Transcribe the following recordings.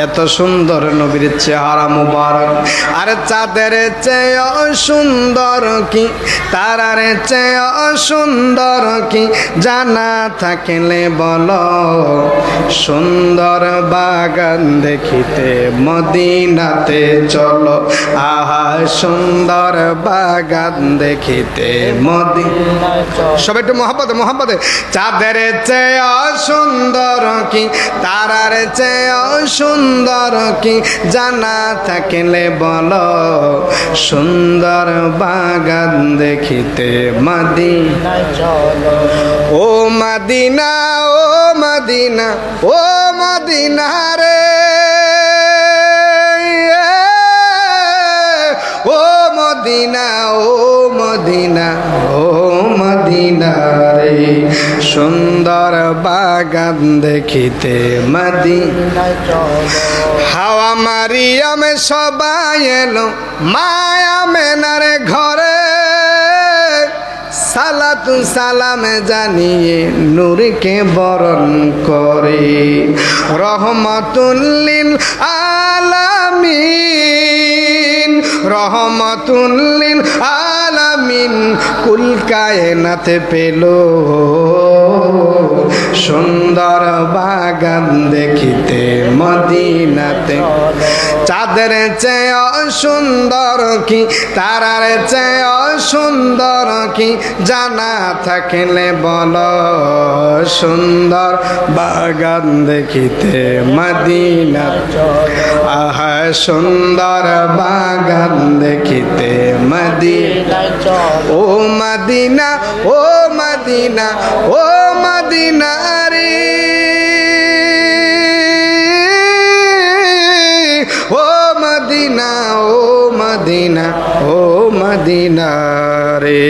এত সুন্দর নবীর চেহারা মুবারক। আর চাঁদের চেয়ে সুন্দর কি, তারার চেয়ে সুন্দর কি, জানা থাকলে বলো। সুন্দর বাগান দেখিতে মদিনাতে চলো। আহা সুন্দর বাগান দেখিতে মদিনাতে চলো। সব একটু মোহাম্মদে মোহাম্মদে। চাঁদের চেয়ে সুন্দর কি, তারার চেয়ে সুন্দর কি, জানা থাকলে বলো। সুন্দর বাগান দেখিতে মদিনায় চলো। ও Medina oh Medina oh Medina রে, ও Medina oh Medina oh Medina রে। সুন্দর বাগান দেখিতে মদিনায় চলো। হাওয়া মারিয়াম সবাই এলো মায়া মেনার ঘরে। সালাতু সালাম জানিয়ে নূরকে বরণ করে। রহমাতুল লিল আলামিন, রহমাতুল লিল আলামিন কুল কায়নাতে পেল। সুন্দর বাগান দেখিতে মদিনাতে। চাঁদের চেয়ে সুন্দর কি, তারার চেয়ে সুন্দর কি, জানা থাকলে বলো। সুন্দর বাগান দেখিতে মদিনাতে। আহা সুন্দর বাগান দেখিতে মদিনায় চলো। ও Medina oh Medina oh Medina রে, ও Medina oh Medina oh Medina রে।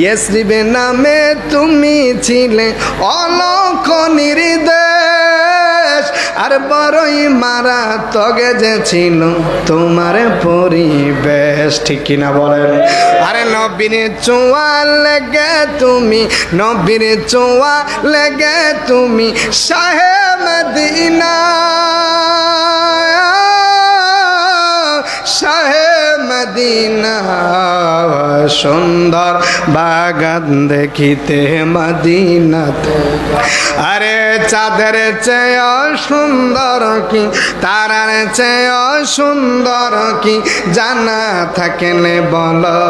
ইয়সরিব নামে তুমি ছিলে অলৌক নির্দেশ। আর বড়ই মারাত্মক যে ছিল তোমার পরিবেশ। ঠিক কিনা বলেন? আরে নবীর ছোঁয়া লেগে তুমি, নবীর ছোঁয়া লেগে তুমি শাহে মদিনা, শাহে মদিনা। সুন্দর বাগান দেখিতে মদিনাতে। আরে চাঁদের চেয়ে সুন্দর কি, তারার চেয়ে সুন্দর কি, জানা থাকলে বলো।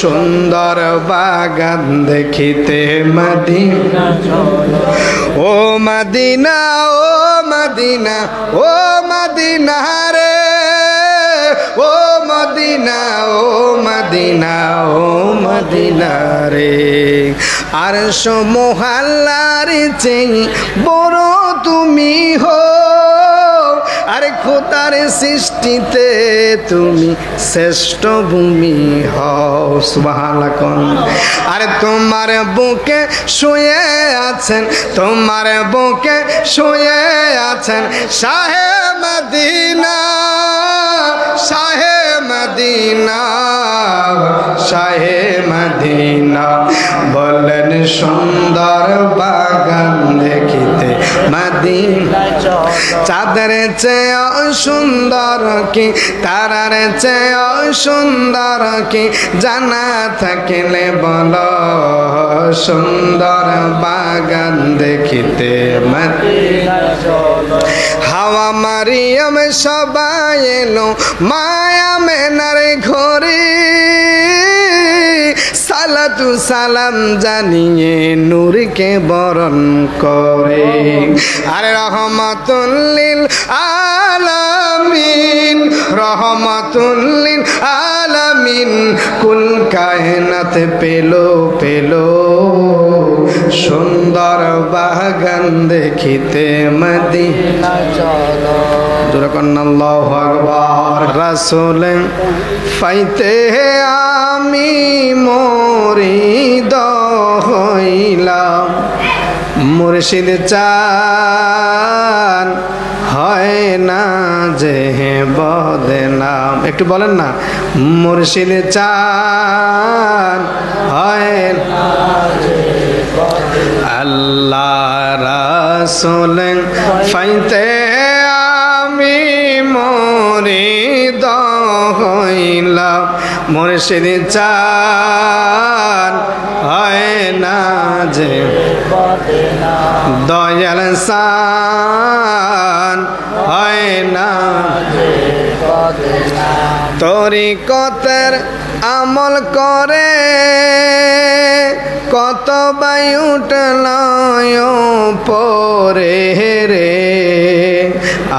সুন্দর বাগান দেখিতে মদিনা চলো। ও Medina oh Medina oh Medina রে, ও Medina oh Medina oh Medina রে। আর সমহাল্লার চেয়ে বড় তুমি হো। আরে খোদার সৃষ্টিতে তুমি শ্রেষ্ঠ ভূমি হও। সুবহানাল্লাহ। আরে তোমার বুকে শুয়ে আছেন, তোমার বুকে শুয়ে আছেন শাহে মদিনা, শাহে মদিনা, শাহে মদিনা। বলেন সুন্দর বাগান দেখিতে মদিনায় চলো। চাঁদের চেয়ে সুন্দর কি, তারার চেয়ে সুন্দর কি, জানা থাকলে বলো। সুন্দর বাগান দেখিতে মদিনায় চলো। হাওয়া মারিয়াম সবাই এলো মায়া মেনার ঘরে। সালাতু সালাম জানিয়ে নূরকে বরণ করে। আরে রহমাতুল লিল আলামিন, রহমাতুল লিল আলামিন কুল কায়নাতে পেলো পেলো। সুন্দর বাগান দেখিতে মদিনায় চলো। আল্লাহু আকবার। রাসূল পাইতে আমি মুরিদ হইলাম, মুর্শিদ চান হয় না যে বদনাম। একটু বলেন না, মুর্শিদ চান হয় না যে আল্লাহ রাসূল পাইতে আমি মুরিদ হইলাম মুর্শিদ চান হয় না যে দয়াল সান হয় না তরিকতের আমল করে কত বায়ুটল পরে রে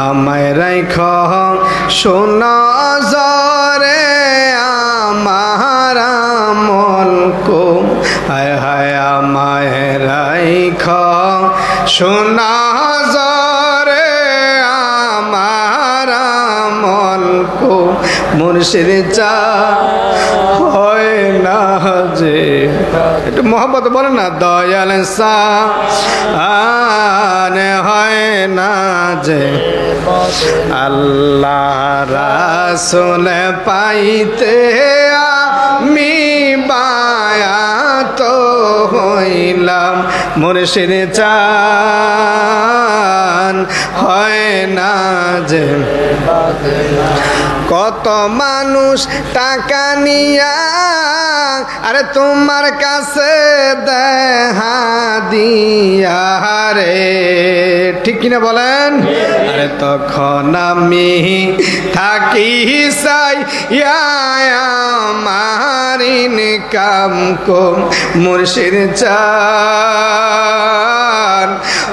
আমায় রাইখ সোনা জরে আমার আমল কো হায় হায় আমায় রাইখ সোনা জরে আমার আমল কো মুর্শিদ চা হয় না যে একটু মোহাম্মত বলে না দয়াল সান হয় না যে আল্লাহ রাসূল পাইতে আমি বায়াত হইলাম মুর্শিদ চান হয় না যে কত মানুষ টাকা নিয়া আরে তোমার কাছে দেখা দিয়া রে ঠিক কিনা বলেন আরে তখন আমি থাকি চাই আমার ইনকাম কম মুর্শিদ চান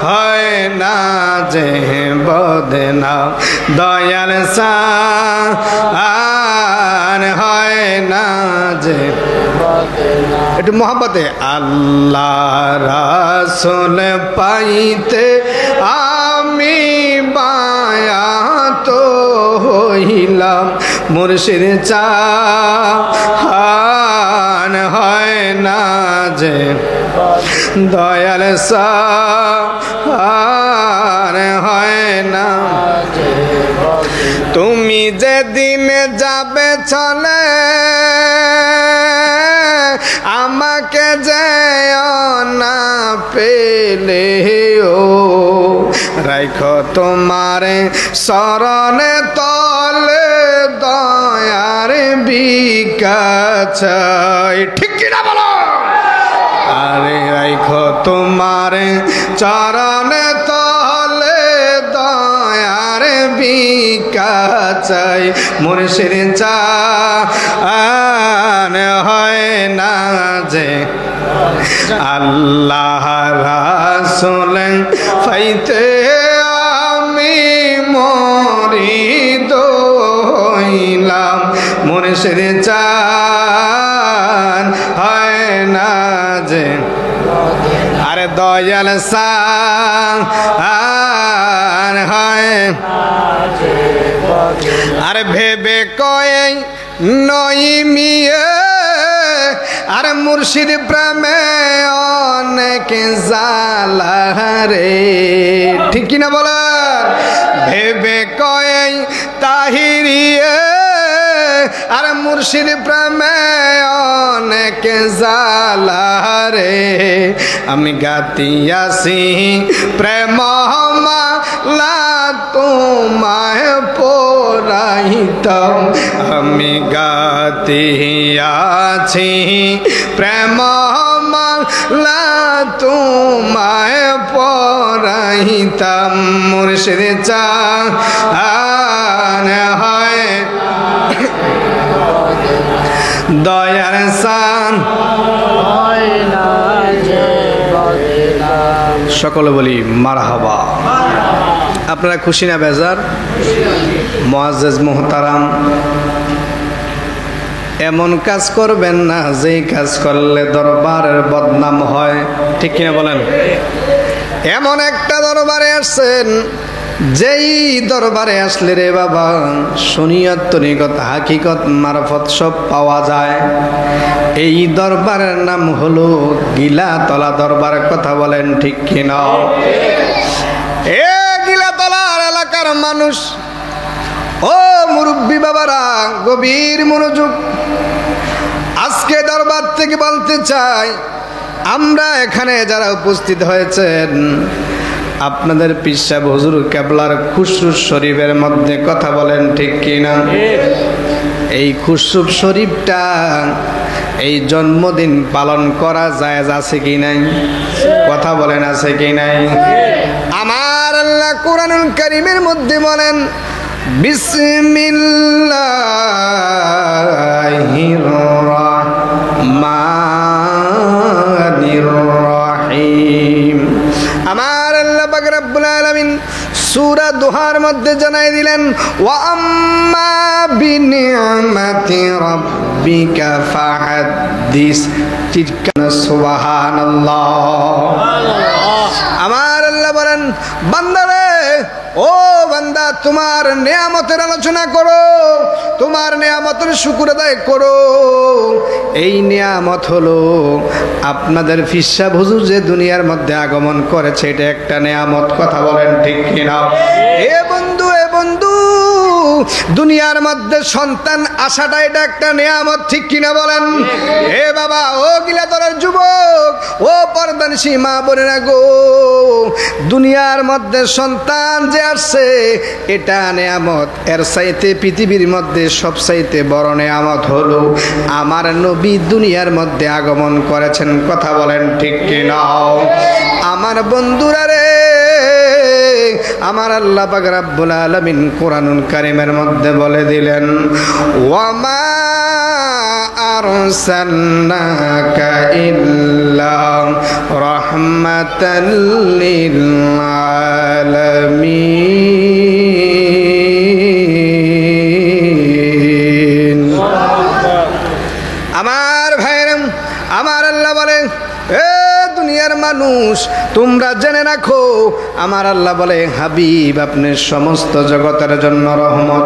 হয় না যে বদনাম দয়াল সান হয় না যে একটু মোহাম্মতে আল্লাহ রাসূল পাইতে আমি বায়াত হইলাম মুর্শিদ চান হয় না যে দয়াল সান হয় না তুমি যেদিন যাবে চলে আমাকে যেও না পেলে ও রাইখো তোমারে শরণে তলে দয়ার বিকাচাই ঠিক কিনা বলো আরে রাইখো তোমারে চরণে তলে দয়ার বিকাচাই মুর্শিদ চান হয় না যে আল্লাহ রাসূল পাইতে আমি মুরিদ হইলাম মুর্শিদ চান হয় না যে আরে দয়াল সান হয় আরে ভেবে কয়ে নই মিয়ে আরে মুর্শিদ প্রেমে অনেক জালা রে ঠিক কিনা বলেন ভেবে কয়ে তাহিরিয়ে আরে মুর্শিদ প্রেমে অনেক জালা রে আমি গাতিয়াছি প্রেম মালা তোমায় পরাইতাম আমি গাতিয়াছি প্রেম মালা তোমায় পরাইতাম মুর্শিদ চান হয় দয়ার সান সকলে বলি মারহাবা আপনারা খুশি না বেজার মুআজ্জাজ মুহতারাম এমন কাজ করবেন না যেই কাজ করলে দরবারের বদনাম হয় ঠিক কিনা বলেন এমন একটা দরবারে আসছেন যেই দরবারে আসলে রে বাবা শরীয়ত তরিকত হাকিকত মারফত সব পাওয়া যায় এই দরবারের নাম হলো গিলাতলা দরবার কথা বলেন ঠিক কিনা এ গিলাতলার এলাকার মানুষ ও মুরব্বী বাবারা গভীর মনোযোগ আজকে দরবার থেকে বলতে চাই আমরা এখানে যারা উপস্থিত হয়েছেন আপনাদের পীর সাহেব হুজুর কেবলার খুশরু শরীফের মধ্যে কথা বলেন ঠিক কিনা? এই খুশরু শরীফটা এই জন্মদিন পালন করা জায়েজ আছে কি নাই? কথা বলেন আছে কি নাই? আমার আল্লাহ কোরআনুল কারীমের মধ্যে বলেন বিসমিল্লাহির রহমানির রহিম। আমার আল্লাহ পাক রব্বুল আলামিন সূরা দুহার মধ্যে জানাই দিলেন ওয়া আম্মা বিনি'মাতি রাব্বিকা ফাহাদ্দিস। সুবহানাল্লাহ। আমার আল্লাহ বলেন বান্দারে, ও বান্দা, তোমার নেয়ামতের আলোচনা করো, তোমার নেয়ামতের শুকর আদায় করো। এই নেয়ামত হলো আপনাদের পীর সাহেব হুজুর যে দুনিয়ার মধ্যে আগমন করেছে, এটা একটা নেয়ামত। কথা বলেন ঠিক কিনা? এ বন্ধু, এ বন্ধু, দুনিয়ার মধ্যে সন্তান আসাটা এটা একটা নেয়ামত, ঠিক কিনা বলেন? এ বাবা, ও গিলাতলার যুবক, ও পর্দানিশী মা বোনেরা গো, দুনিয়ার মধ্যে সন্তান যে আসছে এটা নেয়ামত। এর চাইতে পৃথিবীর মধ্যে সবচাইতে বড় নেয়ামত হলো আমার নবী দুনিয়ার মধ্যে আগমন করেছেন। কথা বলেন ঠিক কিনা? আমার বন্ধুরা রে, আমার আল্লাহ পাক রব্বুল আলামিন কোরআনুল কারীমের মধ্যে বলে দিলেন ওয়ামা আরসালনাকা ইল্লা রাহমাতাল লিল আলামিন। আমার ভাইরা, আমার আল্লাহ বলে এ দুনিয়ার মানুষ, তোমরা জেনে রাখো, আমার আল্লাহ বলে হাবিব আপনি সমস্ত জগতের জন্য রহমত।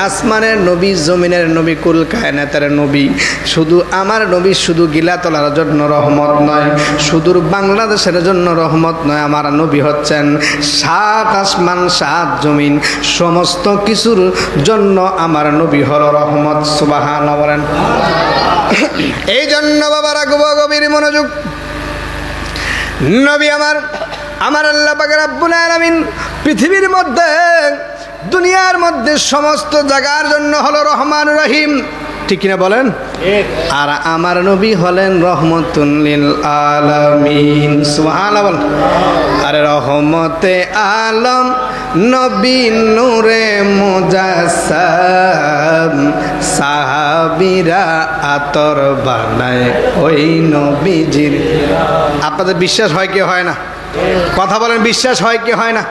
আসমানের নবী, জমিনের নবী, কুল কায়নাতের নবী। শুধু আমার নবী শুধু গিলাতলার জন্য রহমত নয়, সুদূর বাংলাদেশের জন্য রহমত নয়, আমার নবী হচ্ছেন 7 আসমান 7 জমিন সমস্ত কিছুর জন্য আমার নবী হলো রহমত। সুবহানাল্লাহ বলেন। এই জন্য বাবারা গভীর মনোযোগ, নবী আমার আল্লাহ পাক রব্বুল আলামিন পৃথিবীর মধ্যে দুনিয়ার মধ্যে সমস্ত জায়গার জন্য হলো রহমান রহিম, ঠিক কিনা বলেন? আর আমার নবী হলেন রহমতুল লিল আলামিন। সুবহানাল্লাহ বলেন। আরে রহমতে আলম নবী নূরে মুজাসসাম, সাহাবীরা আতর বানায় ওই নবীজির। আপনাদের বিশ্বাস হয় কি হয় না? কথা বলেন, বিশ্বাস হয় কি হয় না?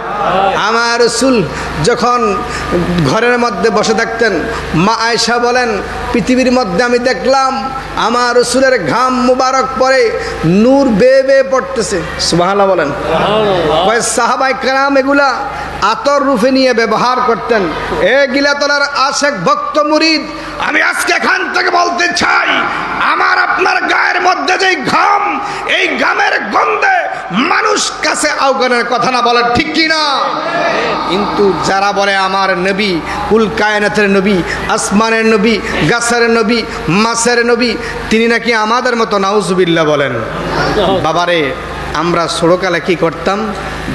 আমার রাসূল যখন ঘরের মধ্যে বসে থাকতেন, মা আয়েশা বলেন পৃথিবীর মধ্যে আমি দেখলাম আমার রাসূলের ঘাম মুবারক পরে নূর বেয়ে বেয়ে পড়তেছে। সুবহানাল্লাহ বলেন। ওই সাহাবায়ে কেরাম এগুলা আতর রূপে নিয়ে ব্যবহার করতেন। এ গিলাতলার আশেক ভক্ত মুরিদ, আমি আজকে এখান থেকে বলতে চাই, আমার আপনার গায়ের মধ্যে যে ঘাম, এই ঘামের গন্ধে মানুষ কাছে আওগানের কথা না, বলে ঠিক কি না? কিন্তু যারা বলে আমার নবী কুল কায়নাতের নবী, আসমানের নবী, গাছের নবী, মাছের নবী, তিনি নাকি আমাদের মতো, নাউজুবিল্লাহ বলেন। বাবারে, আমরা ছোটকালে কি করতাম,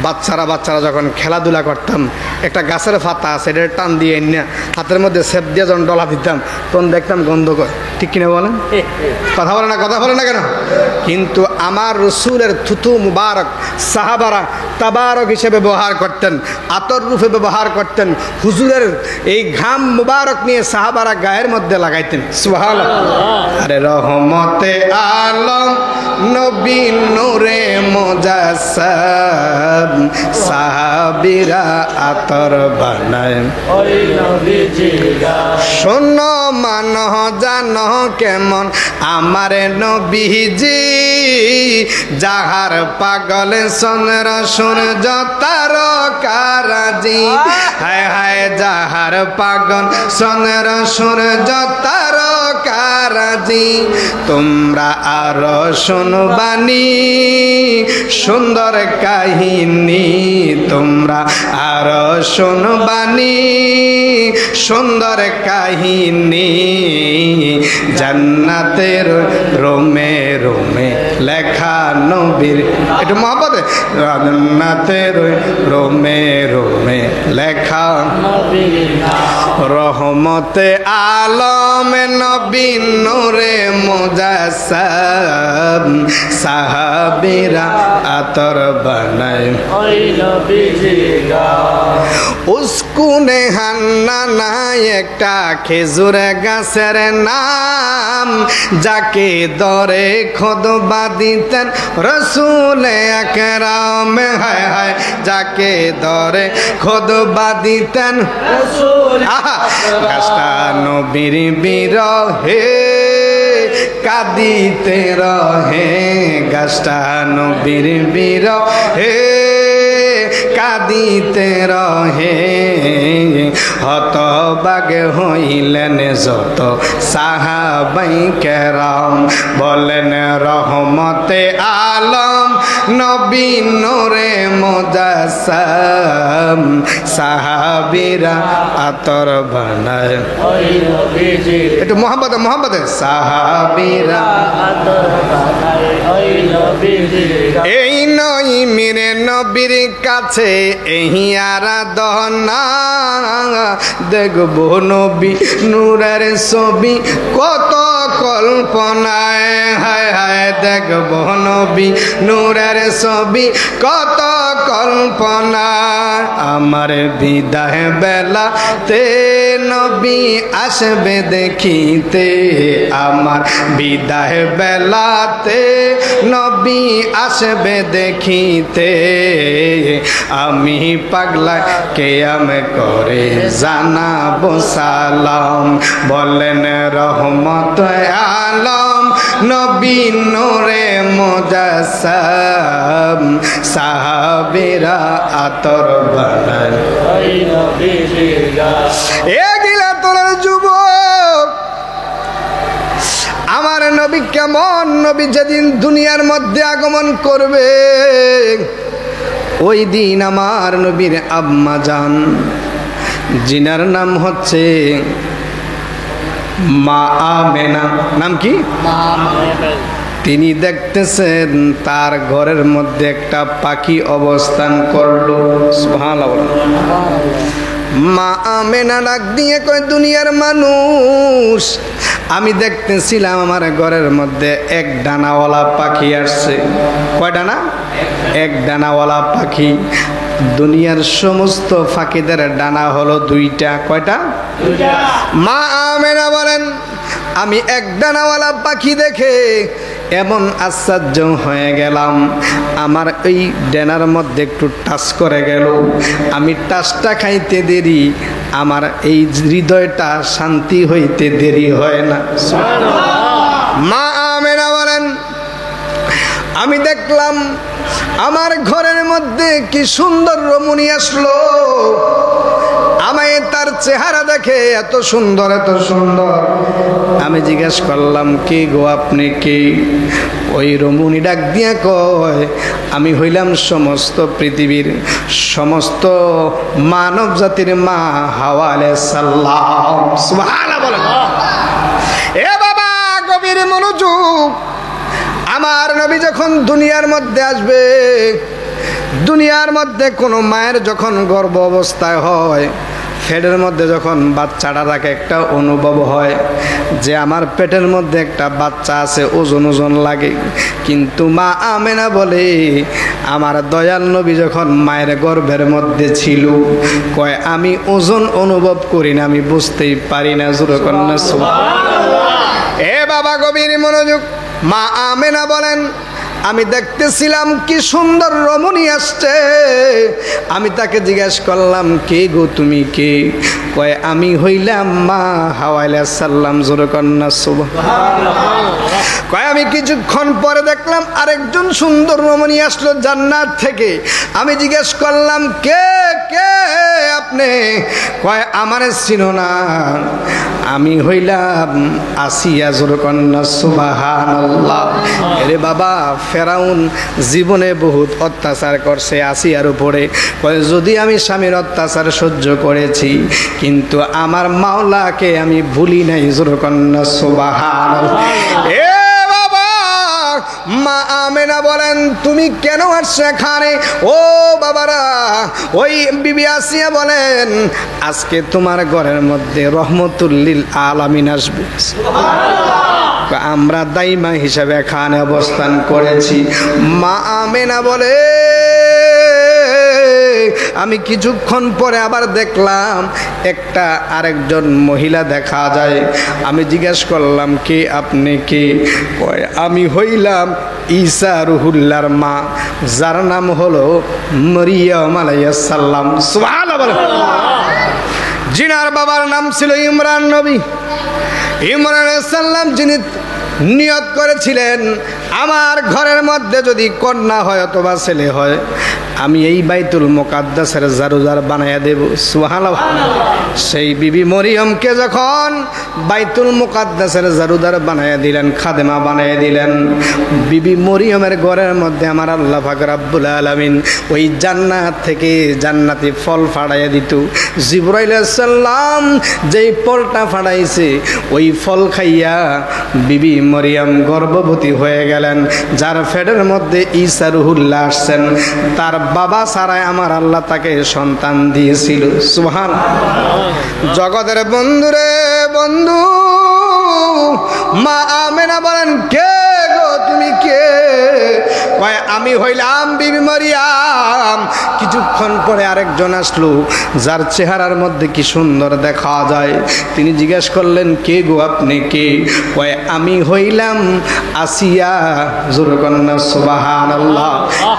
বাচ্চারা যখন খেলাধুলা করতাম, একটা গাছের পাতা আছে, এটা টান দিয়ে না হাতের মধ্যে সেপ দিয়ে যখন ডলা দিতাম, তখন দেখতাম গন্ধ করে, ঠিক কিনা বলেন? কথা বলে না কেন? কিন্তু আমার রসুলের থুতু মুবারক সাহাবারা তাবারক হিসেবে ব্যবহার করতেন, আতর রূপে ব্যবহার করতেন। হুজুরের এই ঘাম মুবারক নিয়ে সাহাবারা গায়ের মধ্যে লাগাইতেন। সুবহানাল্লাহ। আরে রহমতে আলম নবী নূরে মুজাসসাম, সাহাবীরা আতর বানায় ওই নবীজির। শোনো মানো জানো কেমন আমার নবীজি, যাহার পাগল চন্দ্র সূর্য তারকারাজি, হায় হায় যাহার পাগল চন্দ্র সূর্য তারকারাজি তোমরা আরো শুনবানি সুন্দর কাহিনী তোমরা আরো শুনবানি সুন্দর কাহিনী জান্নাতের রোমে রোমে লেখা নবীর একটু মহব্বতে জান্নাতের রোমে রোমে লেখা রহমতে আলম নবী নূরে মুজাসসাম সাহাবীরা আতর বানায় ওই নবীজিরা উসকুনে হান্নানা একটা খেজুর গাছের নাম যাকে দরে খুতবা দিতেন রাসূল আকরাম হায় হায় যাকে দরে খুতবা দিতেন রাসূল গাছটা নবীর বিরহে কাঁদিতে রহে গাছটা নবীর বিরহে কাঁদিতে রহে হতবাগ হইলেন যত সাহাবাই কেরাম বলেন রহমতে আলম নবী নূরে মুজাসসাম সাহাবীরা আতর বানায় একটু মোহাম্মদ মোহাম্মদ সাহাবীরা আতর বানায় ওই নবীজিরা এই নই মিরে নবীর কাছে এই আরাধনা দেখবো নবী নূরের ছবি কত কল্পনায় হায় হায় দেখবো নবী নূরের ছবি কত কল্পনা আমার বিদায় বেলাতে নবী আসবে দেখিতে আমার বিদায় বেলাতে নবী আসবে দেখিতে আমি পাগলা কেয়াম করে জানাবো সালাম বলেন রহমত আলম নবী নূরে মুজাসসাম সাহাবীরা আতর বানায় ওই নবীজিরা এগিলা তোলার যুবক আমার নবী কেমন নবী যেদিন দুনিয়ার মধ্যে আগমন করবে ওই দিন আমার নবীর আম্মা জান জিনার নাম হচ্ছে মা আমেনা নাম কি তিনি দেখতেছেন তার ঘরের মধ্যে একটা পাখি অবস্থান করলো সুবহানাল্লাহ মা আমেনা ডাক দিয়ে কয় দুনিয়ার মানুষ আমি দেখতেছিলাম আমার ঘরের মধ্যে এক ডানাওয়ালা পাখি আসছে কয় ডানা এক ডানাওয়ালা পাখি দুনিয়ার সমস্ত পাখিদের ডানা হলো দুইটা কয়টা মা আমেনা বলেন আমি এক ডানাওয়ালা পাখি দেখে এমন আশ্চর্য হয়ে গেলাম আমার এই ডানার মধ্যে একটু টাচ করে গেল আমি টাচটা খাইতে দেরি আমার এই হৃদয়টা শান্তি হইতে দেরি হয় না মা আমেনা বলেন আমি দেখলাম আমার ঘরের মধ্যে কি সুন্দর রমণী আসলো আমায় তার চেহারা দেখে এত সুন্দর আমি জিজ্ঞেস করলাম কে গো আপনি কে ওই রমণী ডাক দিয়া কয় আমি হইলাম সমস্ত পৃথিবীর সমস্ত মানব জাতির মা হাওয়া আলাইহিস সালাম সুবহানাল্লাহ বলেন এ বাবা গভীর মনোযোগ আমার নবী যখন দুনিয়ার মধ্যে আসবে দুনিয়ার মধ্যে কোনো মায়ের যখন গর্ভ অবস্থায় হয় পেটের মধ্যে যখন বাচ্চাটা থাকে একটা অনুভব হয় যে আমার পেটের মধ্যে একটা বাচ্চা আছে ওজন ওজন লাগে কিন্তু মা আমেনা বলে আমার দয়াল নবী যখন মায়ের গর্ভের মধ্যে ছিল কয় আমি ওজন অনুভব করি না আমি বুঝতেই পারি না জোরে কন্যা সুবহানাল্লাহ এ বাবা গভীর মনোযোগ মা আমেনা বলেন আমি দেখতেছিলাম কি সুন্দর রমণী আসছে আমি তাকে জিজ্ঞেস করলাম কে গো তুমি কে কয় আমি হইলাম মা হাওয়া আলাইহিস সালাম জোরে কন্যা সুবহানাল্লাহ কয় আমি কিছুক্ষণ পরে দেখলাম আরেকজন সুন্দর রমণী আসলো জান্নাত থেকে আমি জিজ্ঞেস করলাম কে কে আপনি আপনি? কয় আমারে চিনো না, আমি হইলাম আসিয়া। জোর কন্যা সুবহানাল্লাহ। আরে বাবা, ফেরাউন জীবনে বহুত অত্যাচার করছে আসিয়ার উপরে। কয় যদি আমি স্বামীর অত্যাচার সহ্য করেছি, কিন্তু আমার মাওলাকে আমি ভুলি নাই। জোর কন্যা সুবহানাল্লাহ। এ বাবা, মা আমেনা বলেন তুমি কেন আসছো এখানে? ও বাবারা, ওই বিবি আসিয়া বলেন আজকে তোমার ঘরের মধ্যে রহমতুল লিল আলামিন আসবে। আমরা দাইমা হিসাবে এখানে অবস্থান করেছি। মা আমেনা বলে আমি কিছুক্ষণ পরে আবার দেখলাম একটা আরেকজন মহিলা দেখা যায়। আমি জিজ্ঞেস করলাম কে আপনি? কে? কয় আমি হইলাম ঈসা রুহুল্লাহর মা, যার নাম হলো মরিয়ম আলাইহিস সালাম। সুবহানাল্লাহ। জিনার বাবার নাম ছিল ইমরান নবী। ইমরান আলাইহিস সালাম যিনি নিয়ত করেছিলেন আমার ঘরের মধ্যে যদি কন্যা হয় অথবা ছেলে হয়, আমি এই বাইতুল মুকাদ্দাসের জারুজার বানাইয়া দেব। সুবহানাল্লাহ। সেই বিবি মরিয়মকে যখন বাইতুল মুকাদ্দাসের জারুদার বানাইয়া দিলেন, খাদেমা বানাইয়া দিলেন, বিবি মরিয়মের ঘরের মধ্যে আমার আল্লাহ পাক রব্বুল আলামিন ওই জান্নাত থেকে জান্নাতি ফল ফাড়াইয়া দিত। জিবরাইল আলাইহিস সালাম যেই ফলটা ফাড়াইছে ওই ফল খাইয়া বিবি মরিয়ম গর্ভবতী হয়ে গেলেন। যার পেটের মধ্যে ঈসা রুহুল্লাহ আসছেন, তার বাবা ছাড়াই আমার আল্লাহ তাকে সন্তান দিয়েছিল। সুবহানাল্লাহ। জগতের বন্ধুরে বন্ধু, মা আমেনা বলেন কে গো তুমি? কে? কয় আমি হইলাম বিবি মরিয়ম। কিছুক্ষণ পরে আরেকজন আসলো, যার চেহারার মধ্যে কি সুন্দর দেখা যায়। তিনি জিজ্ঞেস করলেন কে গো আপনি? কে? কয় আমি হইলাম আসিয়া। জোরে কন্যা সুবহানাল্লাহ।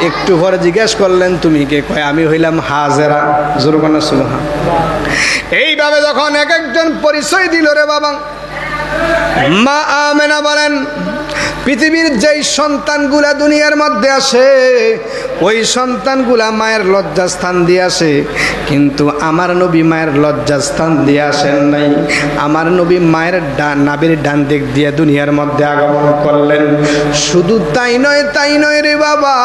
একটু পরে জিজ্ঞেস করলেন তুমি কে? কয় আমি হইলাম হাজেরা। জোরে কন্যা সুবহানাল্লাহ। এইভাবে যখন এক একজন পরিচয় দিল রে বাবা, মা আমেনা বলেন পৃথিবীর যেই সন্তানগুলা দুনিয়ার মধ্যে আসে ওই সন্তানগুলা মায়ের লজ্জাস্থান দিয়ে আসে, কিন্তু আমার নবী মায়ের লজ্জাস্থান দিয়ে আসেন নাই। আমার নবী মায়ের নাভির ডান দিক দিয়ে দুনিয়ার মধ্যে আগমন করলেন। শুধু তাই নয় রে বাবা,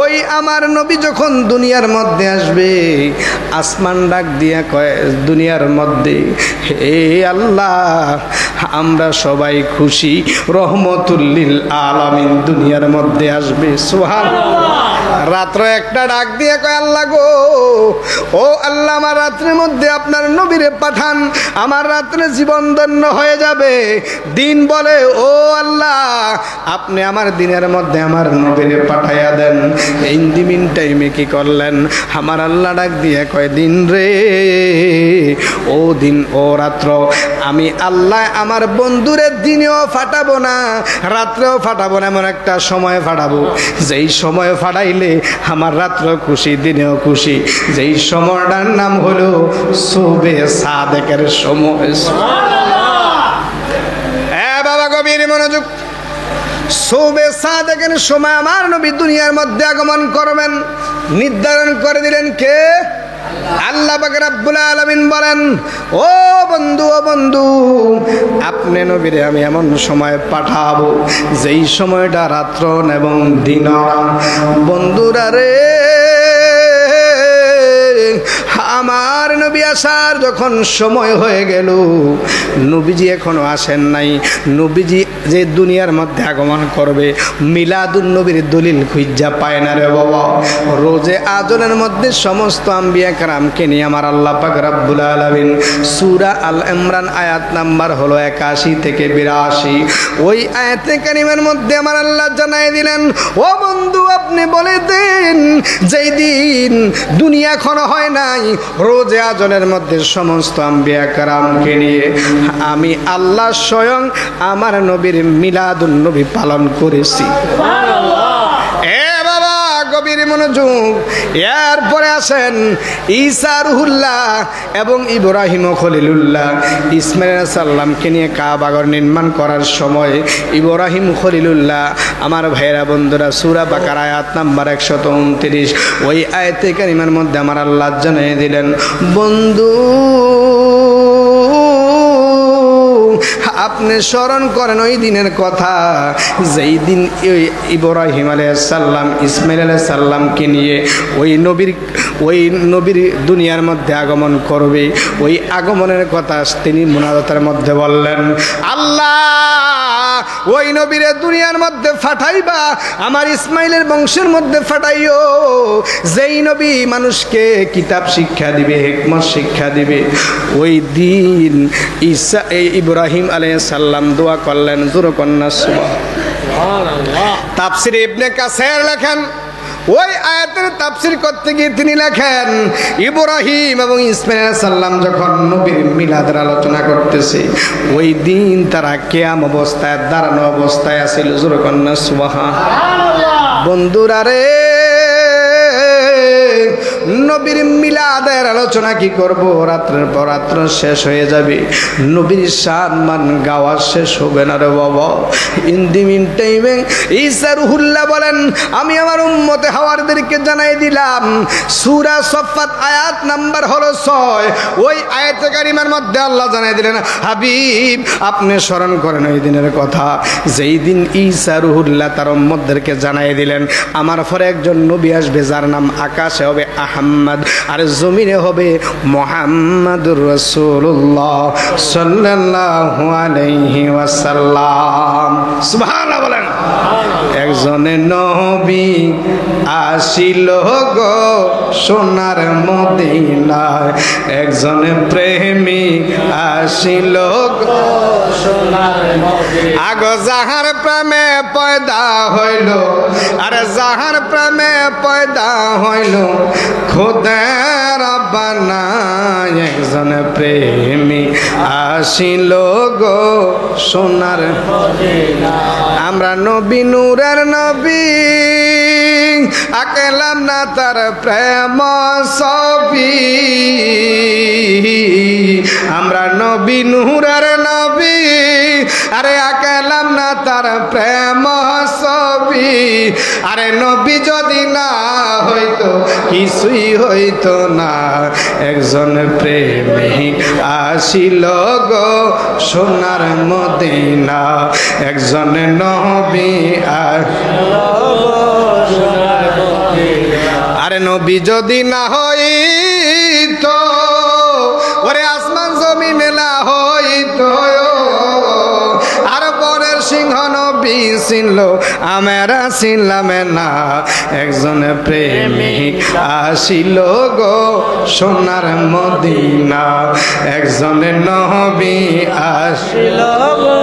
ওই আমার নবী যখন দুনিয়ার মধ্যে আসবে, আসমান ডাক দিয়া কয় দুনিয়ার মধ্যে হে আল্লাহ আমরা সবাই খুশি, রহমতুল লিল আলামিন দুনিয়ার মধ্যে আসবে। সুবহানাল্লাহ। রাত্র একটা ডাক দিয়ে কয় আল্লাহ গো, ও আল্লাহ আমার রাত্রের মধ্যে আপনার নবীরে পাঠান, আমার রাত্রে জীবন ধন্য হয়ে যাবে। দিন বলে ও আল্লাহ আপনি আমার দিনের মধ্যে আমার নবীরে পাঠাইয়া দেন। ইন দি মিন টাইমে কি করলেন? আমার আল্লাহ ডাক দিয়ে কয় দিন রে, ও দিন ও রাত্র, আমি আল্লাহ আমার বন্ধুরে দিনেও ফাটাবো না, রাত্রেও ফাটাবো না, এমন একটা সময় ফাটাবো যেই সময় ফাটাইলে আমার রাত্র খুশি দিনেও খুশি। যেই সময়টার নাম হলো সুবে সাদেকের সময়। বাবা গভীর মনোযোগ। সুবে সাদেকের সময় আমার নবী দুনিয়ার মধ্যে আগমন করবেন। নির্ধারণ করে দিলেন কে? আল্লাহ পাক রব্বুল আলামিন বলেন ও বন্ধু আপনি নবীরে আমি এমন সময় পাঠাবো যেই সময়টা রাত্র এবং দিন। বন্ধুরা রে, আমার নবী আসার যখন সময় হয়ে গেল, নবীজি এখনো আসেন নাই। নবীজি যে দুনিয়ার মধ্যে আগমন করবে, মিলাদুন নবীর দলিল খুঁজা পায় না রে বাবা। রোজে আজলের মধ্যে সমস্ত আম্বিয়া কেরামকে নিয়ে আমার আল্লাহ পাক রব্বুল আলামিন সূরা আল ইমরান আয়াত নাম্বার হলো 81 থেকে 82, ওই আয়াতে কারিমের মধ্যে আমার আল্লাহ জানাই দিলেন ও বন্ধু আপনি বলে দেন যেই দিন দুনিয়া এখনো হয় নাই, রোজে আজলের মধ্যে সমস্ত আম্বিয়া কেরামকে নিয়ে আমি আল্লাহ স্বয়ং আমার নবীর মিলাদুন নবী পালন করেছি। এ বাবা গভীর মনোযোগ। এরপরে আসেন ঈসা রুহুল্লাহ এবং ইব্রাহিম খলিলুল্লাহ ইসমাইল আলাইহিস সালামকে নিয়ে কাবাঘর নির্মাণ করার সময় ইব্রাহিম খলিলুল্লাহ আমার ভাইরা বন্ধুরা সূরা বাকারা আয়াত নাম্বার 129 ওই আয়াতে কারিমার মধ্যে আমার আল্লাহ জানিয়ে দিলেন, বন্ধু আপনি স্মরণ করেন ওই দিনের কথা যেই দিন ইব্রাহিম আলাইহিস সালাম ইসমাইল আলাইহিস সালামকে নিয়ে ওই নবীর দুনিয়ার মধ্যে আগমন করবে। ওই আগমনের কথা তিনি মুনাজাতের মধ্যে বললেন, আল্লাহ ওই নবীরে দুনিয়ার মধ্যে ফাটাইবা, আমার ইসমাইলের বংশের মধ্যে ফাটাইও, যেই নবী মানুষকে কিতাব শিক্ষা দিবে, হিকমত শিক্ষা দিবে। ওই দিন ইব্রাহিম আলাইহিস সালাম দোয়া করলেন, জোরে কন্যা সুবহানাল্লাহ। তাফসীরে ইবনে কাসির লেখেন, ওই আয়াতের তাফসীর করতে গিয়ে তিনি লেখেন, ইব্রাহিম এবং ইসমাইল আলাইহিস সালাম যখন নবীর মিলাদের আলোচনা করতেছে, ওই দিন তারা কিয়াম অবস্থায় দাঁড়ানো অবস্থায় আছিল। জোরে কন্যা সুবহানাল্লাহ। বন্ধুরা রে, নবীর মিলাদের আলোচনা কি করব, রাত্রের পর রাত্র শেষ হয়ে যাবে, নবীর সম্মান গাওয়া শেষ হবে না রে বাবা। ইন দি মিন টাইমে ঈসা রুহুল্লাহ বলেন, আমি আমার উম্মতে হাওয়ারদেরকে জানাই দিলাম, সূরা সফফাত আয়াত নাম্বার হলো 6, ওই আয়াতে কারিমার মধ্যে আল্লাহ জানাই দিলেন, হাবিব আপনি স্মরণ করেন ওই দিনের কথা যেই দিন ঈসা রুহুল্লাহ তার উম্মতদেরকে জানাই দিলেন, আমার পরে একজন নবী আসবে যার নাম আকাশে হবে আহমদ আর জমিনে হবে মুহাম্মাদুর রাসূলুল্লাহ সাল্লাল্লাহু আলাইহি ওয়াসাল্লাম। সুবহানাল্লাহ বলেন। একজনে নবী আসিল গো সোনার মদিনায়, একজনে প্রেমিক আসিল গো সোনার মদিনায়, আগো যাহার প্রেমে পয়দা হইল, আরে যাহার প্রেমে পয়দা হইল খোদা রাব্বানা, একজন প্রেমিক আসিল গো সোনার মদিনা। আমরা নবী নূরের নবী আকেলাম না তার প্রেম ছবি, আমরা নবী নূরের নবী আরে আকেলাম না তার প্রেম ছবি, আরে নবী যদি না হইতো কিছুই হইতো না, একজন প্রেমিক আসিল গো সোনার মদিনা, একজন নবী আসিল গো সোনার মদিনা। আরে নবী যদি না হইতো, ওরে আসমান জমিনে না হইতো, আর বনের সিংহ নবী চিনল আমরা চিনলাম না, একজন প্রেমিক আসিল গো সোনার মদিনা, একজন নবী আসিল গো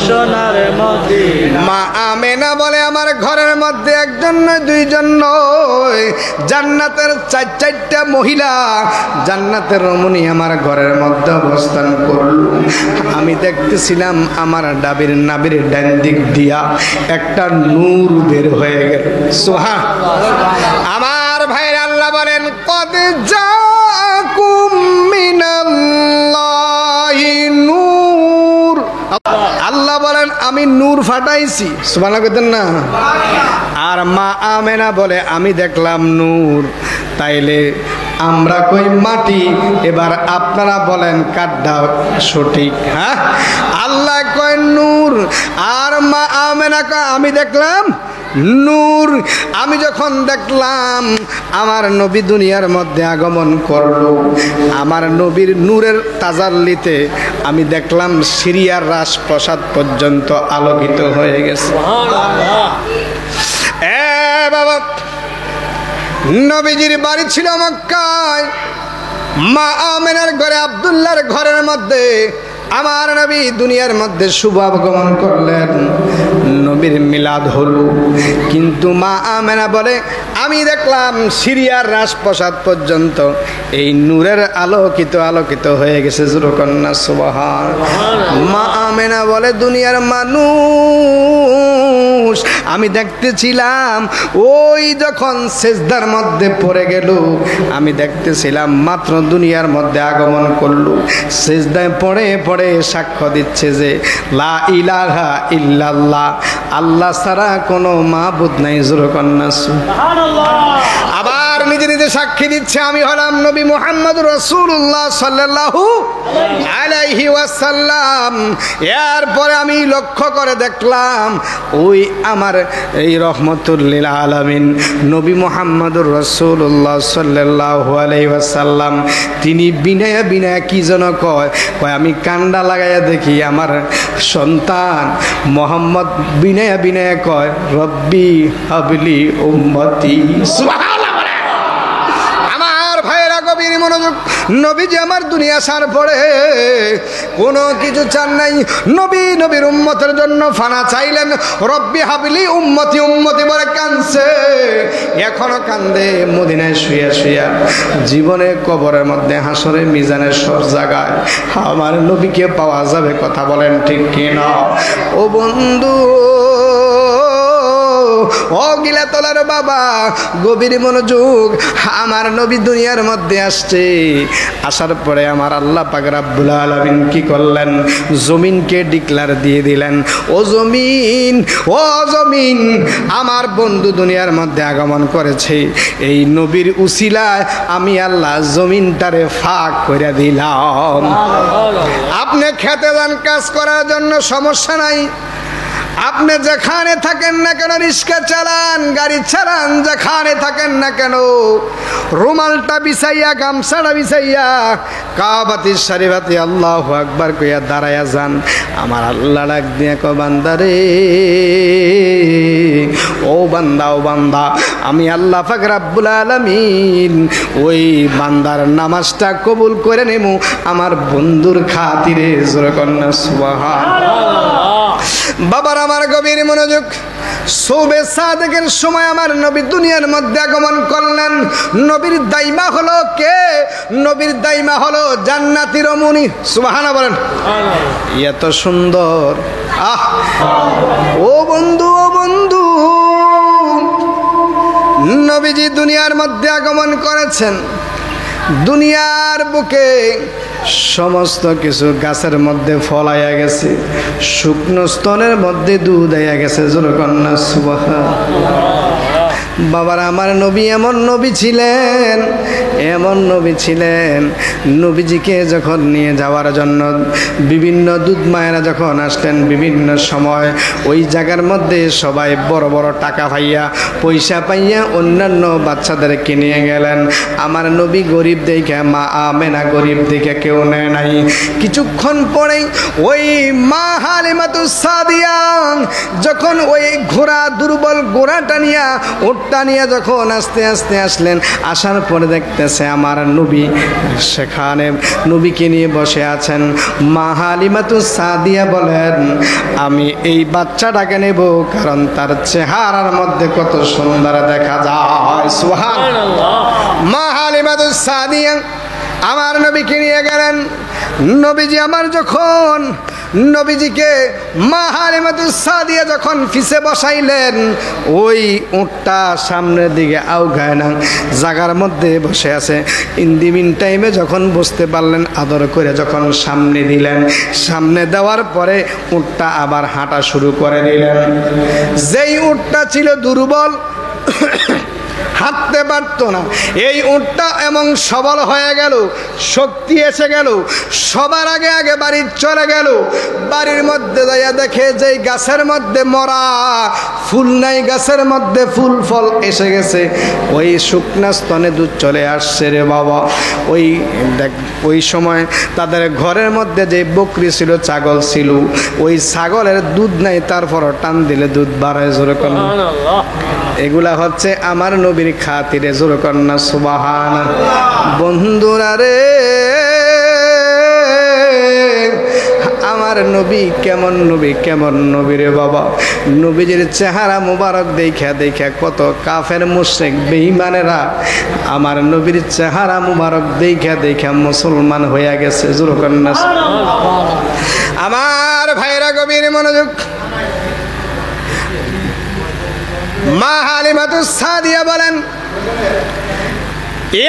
সোনার মদিনা। মা আমেনা বলে, আমার ঘরের মধ্যে একজন নয় দুইজন নয়, জান্নাতের চারটা মহিলা জান্নাতের রমণী আমার ঘরের মধ্যে অবস্থান করল। আমি দেখতেছিলাম আমার নাবির ডান দিক দিয়া একটা নূর বের হয়ে গেল। সুবহানাল্লাহ। আমার ভাইরা আল্লাহ বলেন, কদ জাকুম মিনাল্লাহি নূর, আল্লাহ বলেন আমি নূর ফাটাইছি। সুবহানাল্লাহ না। আর মা আমেনা বলে, আমি দেখলাম নূর। তাইলে আমরা কই মাটি, এবার আপনারা বলেন কাটটা সঠিক? হ্যাঁ, আল্লাহ কয় নূর, আর মা আমেনা কয় আমি দেখলাম নূর। আমি যখন দেখলাম আমার নবী দুনিয়ার মধ্যে আগমন করলো, আমার নবীর নূরের তাজাল্লিতে আমি দেখলাম সিরিয়ার রাজপ্রাসাদ পর্যন্ত আলোকিত হয়ে গেছে। বাবা, নবীজির বাড়ি ছিল মক্কায়, মা আমেনার ঘরে আব্দুল্লাহর ঘরের মধ্যে আমার নবী দুনিয়ার মধ্যে শুভ আগমন করলেন, নবীর মিলাদ হলো। কিন্তু মা আমেনা বলে, আমি দেখলাম সিরিয়ার রাজপ্রাসাদ পর্যন্ত এই নূরের আলোকিত হয়ে গেছে। জুরকন্না সুবহান। মা আমেনা বলে, দুনিয়ার মানুষ মানুষ আমি দেখতেছিলাম ওই যখন সিজদার মধ্যে পড়ে গেল, আমি দেখতেছিলাম মাত্র দুনিয়ার মধ্যে আগমন করলো, সিজদায় পড়ে পড়ে সাক্ষ্য দিচ্ছে যে লা ইলাহা ইল্লাল্লাহ, আল্লাহ ছাড়া কোনো মাবুদ নাই। জোরে কন্যা সুবহানাল্লাহ। আবার নিজে নিজে সাক্ষী দিচ্ছে আমি হলাম নবী মুহাম্মদুর রাসূলুল্লাহ সাল্লাল্লাহু আলাইহি ওয়াসাল্লাম। এরপরে আমি লক্ষ্য করে দেখলাম ওই আমার এই রহমতুল লিল আলামিন নবী মুহাম্মদুর রাসূলুল্লাহ সাল্লাল্লাহু আলাইহি ওয়াসাল্লাম তিনি বিনয়ে বিনয়ে কি যেন কয়, আমি কান্ডা লাগাইয়া দেখি আমার সন্তান মোহাম্মদ বিনয়ে বিনয়ে কয় রব্বি হাবলি উম্মতি। সুবহানাল্লাহ। আমার ভাইরা গভীর মনোযোগ, নবীজি আমার দুনিয়া সার পড়ে কোনো কিছু চান নাই, নবীর উম্মতের জন্য ফানা চাইলেন, রব্বি হাবলি উম্মতি উম্মতি বলে কাঁদছে, এখনো কান্দে মদিনায় শুয়ে শুয়ে। জীবনে কবরের মধ্যে হাসরে মিজানের সব জায়গায় আমার নবীকে পাওয়া যাবে, কথা বলেন ঠিক কিনা? ও বন্ধু, ও গিলা তোলার বাবা, গভীর মনোযোগ, আমার নবী দুনিয়ার মধ্যে আসছে, আসার পরে আমার আল্লাহ পাক রব্বুল আলামিন কি করলেন, জমিনকে ডিক্লার দিয়ে দিলেন, ও জমিন, ও জমিন, আমার বন্ধু দুনিয়ার মধ্যে আগমন করেছে, এই নবীর উসিলায় আমি আল্লাহ জমিনটারে ফাঁক করে দিলাম। আপনি খেতে যান কাজ করার জন্য, সমস্যা নাই, আপনি যেখানে থাকেন না কেন, রিক্সা চালান, গাড়ি চালান, যেখানে থাকেন না কেন, রুমালটা বিছাইয়া, গামছাটা বিছাইয়া কাবাতি শরীফাতে আল্লাহু আকবার কইয়া দাঁড়ায়া যান। আমার আল্লাহ ডাক দিয়ে কয় বান্দারে, ও বান্দা, ও বান্দা, আমি আল্লাহ পাক রব্বুল আলামিন ওই বান্দার নামাজটা কবুল করে নেব আমার বন্ধুর খাতিরে। জোরে কন্যা সুবহানাল্লাহ। বাবার আমার গভীর মনোযোগ, সৌবে সাদেকের সময় আমার নবী দুনিয়ার মধ্যে আগমন করলেন। নবীর দাইমা হলো কে? নবীর দাইমা হলো জান্নাতি রমণী। সুবহানাল্লাহ বলেন। এত সুন্দর, আহ ও বন্ধু, ও বন্ধু, নবীজি দুনিয়ার মধ্যে আগমন করেছেন। দুনিয়ার বুকে সমস্ত কিছু গাছের মধ্যে ফল আয়া গেছে, শুকনো স্তনের মধ্যে দুধ আয়া গেছে। জোরে কন্যা সুবহানাল্লাহ। বাবার আমার নবী এমন নবী ছিলেন, এমন নবী ছিলেন, নবীজিকে যখন নিয়ে যাওয়ার জন্য বিভিন্ন দুধ মায়েরা যখন আসলেন বিভিন্ন সময়, ওই জায়গার মধ্যে সবাই বড় বড় টাকা পাইয়া, পয়সা পাইয়া অন্যান্য বাচ্চাদেরকে নিয়ে গেলেন। আমার নবী গরিব দেখে, মা আমেনা গরিব দেখে কেউ নেয় নাই। কিছুক্ষণ পরেই ওই মা হালিমাতুস সাদিয়া যখন ওই ঘোড়া, দুর্বল ঘোড়াটা নিয়ে, ওটটা নিয়ে যখন আস্তে আস্তে আসলেন, আসার পরে দেখতেছে আমার নবী সেখানে নবীকে নিয়ে বসে আছেন। মা হালিমাতুস সাদিয়া বলেন, আমি এই বাচ্চাটাকে নেব, কারণ তার চেহারার মধ্যে কত সুন্দর দেখা যায়। সুবহানাল্লাহ। মা হালিমাতুস সাদিয়া আমার নবীকে নিয়ে গেলেন। নবীজি আমার যখন নবীজিকে মা হালিমাতুস সাদিয়া যখন পিছে বসাইলেন, ওই উটটা সামনের দিকে আউগায় না, জায়গার মধ্যে বসে আছে। ইন দি মিন টাইমে যখন বুঝতে পারলেন, আদর করে যখন সামনে দিলেন, সামনে দেওয়ার পরে উটটা আবার হাঁটা শুরু করে দিলেন। যেই উটটা ছিল দুর্বল, হাঁটতে পারত না, এই উটটা এমন সবল হয়ে গেল, শক্তি এসে গেল, সবার আগে আগে বাড়ি চলে গেল। বাড়ির মধ্যে যাইয়া দেখে যে গাছের মধ্যে মরা ফুল নাই, গাছের মধ্যে ফুল ফল এসে গেছে, ওই শুকনা স্তনে দুধ চলে আসছে রে বাবা। ওই সময় তাদের ঘরের মধ্যে যে বকরি ছিল, ছাগল ছিল, ওই ছাগলের দুধ নাই, তারপর টান দিলে দুধ বাড়ায়। জোরে সুবহানাল্লাহ। এগুলা হচ্ছে আমার নবীর খাতিরে। জোরে কন্যা সুবহানাল্লাহ। বন্ধুরা রে, আমার নবী কেমন নবী, কেমন নবী রে বাবা। নবীজির চেহারা মুবারক দেখা দেখা কত কাফের মুশরিক বেঈমানেরা আমার নবীর চেহারা মুবারক দেখা দেখা মুসলমান হয়ে গেছে। জোরে কন্যা সুবহানাল্লাহ। আমার ভাইরা গভীর মনোযোগ, মা হালিমাতুস সাদিয়া বলেন,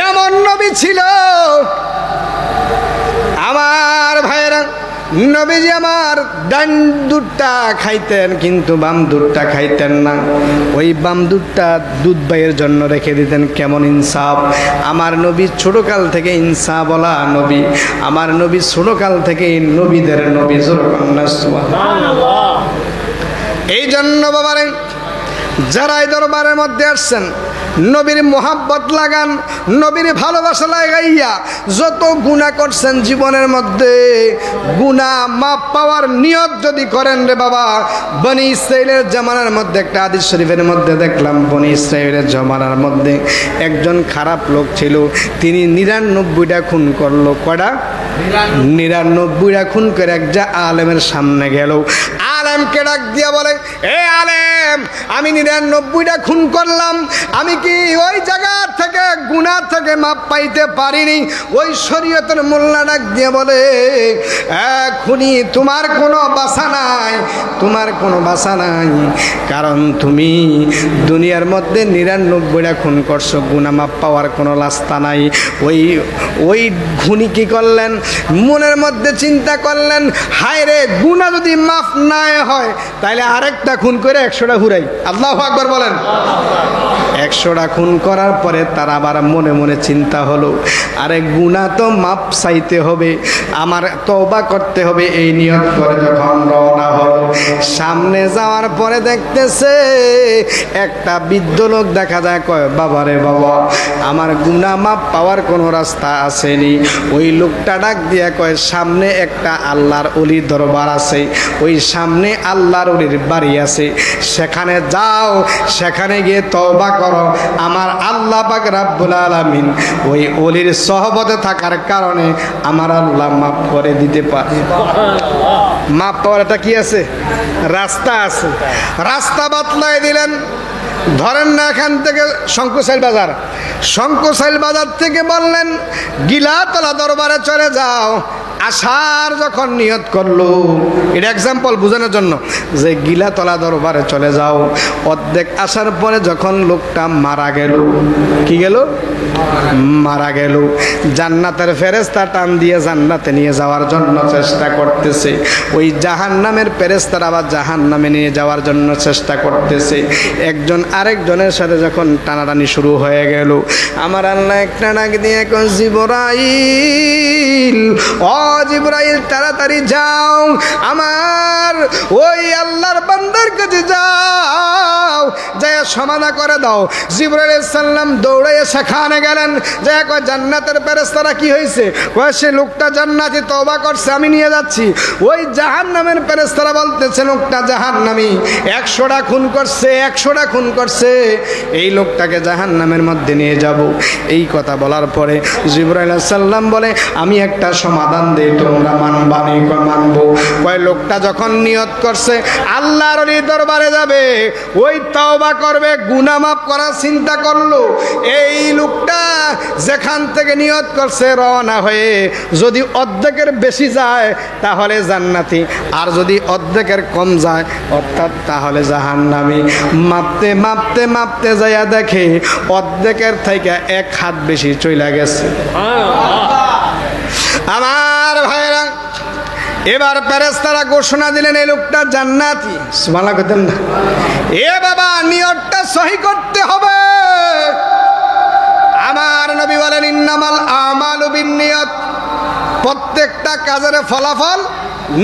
এমন নবী ছিল আমার ভাইরা, নবীজি আমার ডান দুধটা খাইতেন কিন্তু বাম দুধটা খাইতেন না। ওই বাম দুধটা দুধ ভাইয়ের জন্য রেখে দিতেন। কেমন ইনসাফ! আমার নবী ছোটকাল থেকে ইনসাফ বলা নবী, আমার নবী ছোটকাল থেকে নবীদের নবী। এই জন্য বাবারে, যারা এই দরবারের মধ্যে আসছেন, নবীর মোহাব্বত লাগান, নবীর ভালোবাসা লাগাইয়া যত গুনাহ করছেন জীবনের মধ্যে, গুনাহ মাপ পাওয়ার নিয়ত যদি করেন রে বাবা, বনি ইসরাইলের জামানার মধ্যে একটা হাদিস শরীফের মধ্যে দেখলাম, বনি ইসরাইলের জামানার মধ্যে একজন খারাপ লোক ছিল, তিনি ৯৯টা খুন করলো। কয়টা? ৯৯টা খুন করে একটা আলেমের সামনে গেল। আলেমকে ডাক দিয়া বলে, এ আলেম, আমি ৯৯টা খুন করলাম, আমি কি ওই জায়গা থেকে গুনাহ থেকে মাপ পাইতে পারিনি? ওই শরীয়তের মোল্লা ডাক দিয়ে বলে, খুনি, তোমার কোনো বাসা নাই, তোমার কোনো বাসা নাই, কারণ তুমি দুনিয়ার মধ্যে ৯৯টা খুন করছো, গুনাহ মাপ পাওয়ার কোনো রাস্তা নাই। ওই খুনি কি করলেন? মনের মধ্যে চিন্তা করলেন, হায় রে, গুনাহ যদি মাফ না হয় তাহলে আরেকটা খুন করে ১০০টা হুরাই। আল্লাহু আকবার বলেন। ১০০টা খুন করার পরে তার আবার মনে মনে চিন্তা হলো, আরে গুনাহ তো মাপ চাইতে হবে, আমার তওবা করতে হবে। এই নিয়ত করে যখন রওনা হলো, সামনে যাওয়ার পরে দেখতেছে একটা বৃদ্ধ লোক দেখা যায়। কয়, বাবা রে বাবা, আমার গুনাহ মাপ পাওয়ার কোনো রাস্তা আসেনি। ওই লোকটা ডাক দিয়া কয়, সামনে একটা আল্লাহর ওলির দরবার আছে, ওই সামনে আল্লাহর ওলির বাড়ি আছে, সেখানে যাও, সেখানে গিয়ে তওবা করো। আমার আল্লাহ পাক রব্বুল আলামিন ওই ওলির সহবতে থাকার কারণে আমার আল্লাহ মাফ করে দিতে পারে। মাফ পাওয়ার একটা কি আছে? রাস্তা আছে। রাস্তা বাতলাই দিলেন। ধরেন না, এখান থেকে শঙ্কুশাইল বাজার, শঙ্কুশাইল বাজার থেকে বললেন গিলাতলা দরবারে চলে যাও। আসার যখন নিয়ত করলো, এটা এক্সাম্পল বোঝানোর জন্য, যে গিলাতলা দরবারে চলে যাও। অর্ধেক আসার পরে যখন লোকটা মারা গেল, কি গেল? মারা গেল। জান্নাতের ফেরেশতা টান দিয়ে জান্নাতে নিয়ে যাওয়ার জন্য চেষ্টা করতেছে। ওই জাহান্নামের ফেরেশতারা আবার জাহান্নামে নিয়ে যাওয়ার জন্য চেষ্টা করতেছে। একজন আরেকজনের সাথে যখন টানাটানি শুরু হয়ে গেল, আমার আল্লাহ একটা ডাক দিয়ে কয়, জিবরাইল, ও জিবরাইল, তাড়াতাড়ি যাও, আমার ওই আল্লাহর বান্দার কাছে যাও, যায় সমাধা করে দাও। জিবরাইল আলাইহিস সালাম দৌড়ে সেখানে গেলেন। যায় কয়, জান্নাতের ফেরেশতারা কি হয়েছে? কয়, সে লোকটা জান্নাতি, তওবা করছে, আমি নিয়ে যাচ্ছি। ওই জাহান্নামের ফেরেশতারা বলতেছে, লোকটা জাহান্নামী, ১০০টা খুন করছে, ১০০টা খুন করছে, এই লোকটাকে জাহান্নামের মধ্যে নিয়ে যাব। এই কথা বলার পরে জিবরাইল আলাইহিস সালাম বলে, আমি একটা সমাধান দেই, তোমরা মানবা? মানবো। কয়, লোকটা যখন নিয়ত করছে আল্লাহর ওলির দরবারে যাবে, ওই তওবা করবে, গুনাহ মাফ করার চিন্তা করলো, এই লোকটা যেখান থেকে নিয়ত করছে রওনা হয়ে যদি অর্ধেকের বেশি যায় তাহলে জান্নাতি, আর যদি অর্ধেকের কম যায় অর্থাৎ তাহলে জাহান্নামী। মাপতে মাপতে মাপতে যাইয়া দেখে অর্ধেকের থেকে ১ হাত বেশি চইলা গেছে। আমার ভাইরা, এবার ফেরেশতারা ঘোষণা দিলেন, এই লোকটা জান্নাতি। সুবহানাল্লাহ কইতেন না? এ বাবা, নিয়তটা সহি করতে হবে। আমার নবী বলেন, ইন্নামাল আমালু বিন্নিয়াত, প্রত্যেকটা কাজের ফলাফল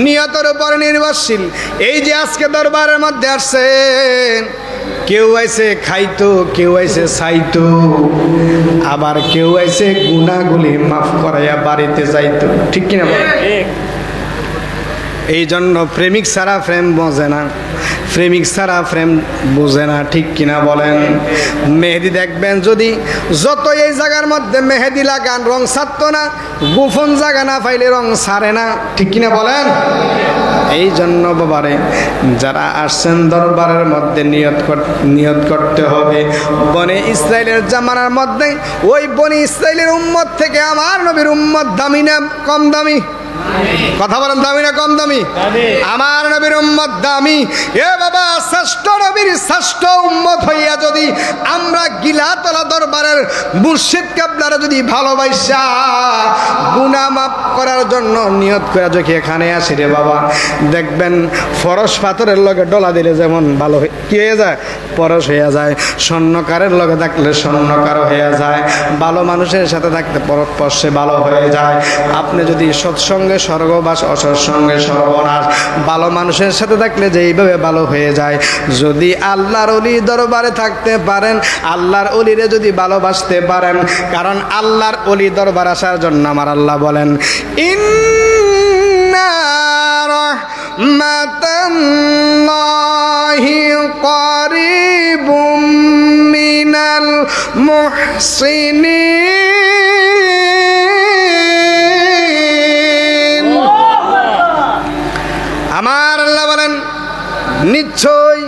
নিয়তের উপর নির্ভরশীল। এই যে আজকে দরবারের মধ্যে আসছেন, কেউ আইছে খাইতো, কেউ আইছে চাইতো, আবার কেউ আইছে গুনাহগুলি মাফ করাইয়া বাড়িতে যাইতো। ঠিক কিনা বলেন? এই জন্য প্রেমিক ছাড়া প্রেম বোঝে না, প্রেমিক ছাড়া প্রেম বোঝে না। ঠিক কিনা বলেন? মেহেদি দেখবেন, যদি যত এই জায়গার মধ্যে মেহেদি লাগান, রং ছাড়তো না, গোপন জায়গা না পাইলে রং ছাড়ে না। ঠিক কিনা বলেন? এই জন্য বাবারে, যারা আসছেন দরবারের মধ্যে নিয়ত করতে হবে। বনি ইসরাইলের জামানার মধ্যে ওই বনি ইসরাইলের উম্মত থেকে আমার নবীর উম্মত দামি না কম দামি? কথা বলেন দামি না কম দামি? আমার নবীর উম্মত দামি। এ বাবা, শ্রেষ্ঠ নবীর শ্রেষ্ঠ উম্মত হইয়া যদি আমরা গিলাতলা দরবারের মুর্শিদ কেবলার যদি ভালোবাসা গুনাহ মাফ করার জন্য নিয়ত করে যদি এখানে আসি রে বাবা, দেখবেন ফরস পাথরের লগে ডলা দিলে যেমন ভালো কি হয়ে যায়, পরশ হইয়া যায়। স্বর্ণকারের লগে থাকলে স্বর্ণকার হইয়া যায়। ভালো মানুষের সাথে থাকতে পরস্পর্শে ভালো হয়ে যায়। আপনি যদি সৎসঙ্গে স্বর্গবাস, অসৎসঙ্গে সর্বনাশ। ভালো মানুষের সাথে থাকলে যেইভাবে ভালো হয়ে যায়। যদি আল্লাহর ওলি দরবারে থাকতে পারেন, আল্লাহর ওলিরে যদি ভালোবাসতে পারেন, কারণ আল্লাহর ওলি দরবার আসার জন্য আমার আল্লাহ বলেন ইন্না রাহমাতাল্লাহি কারিবুম মিনাল মুহসিনিন। আমার আল্লাহ বলেন নিশ্চয়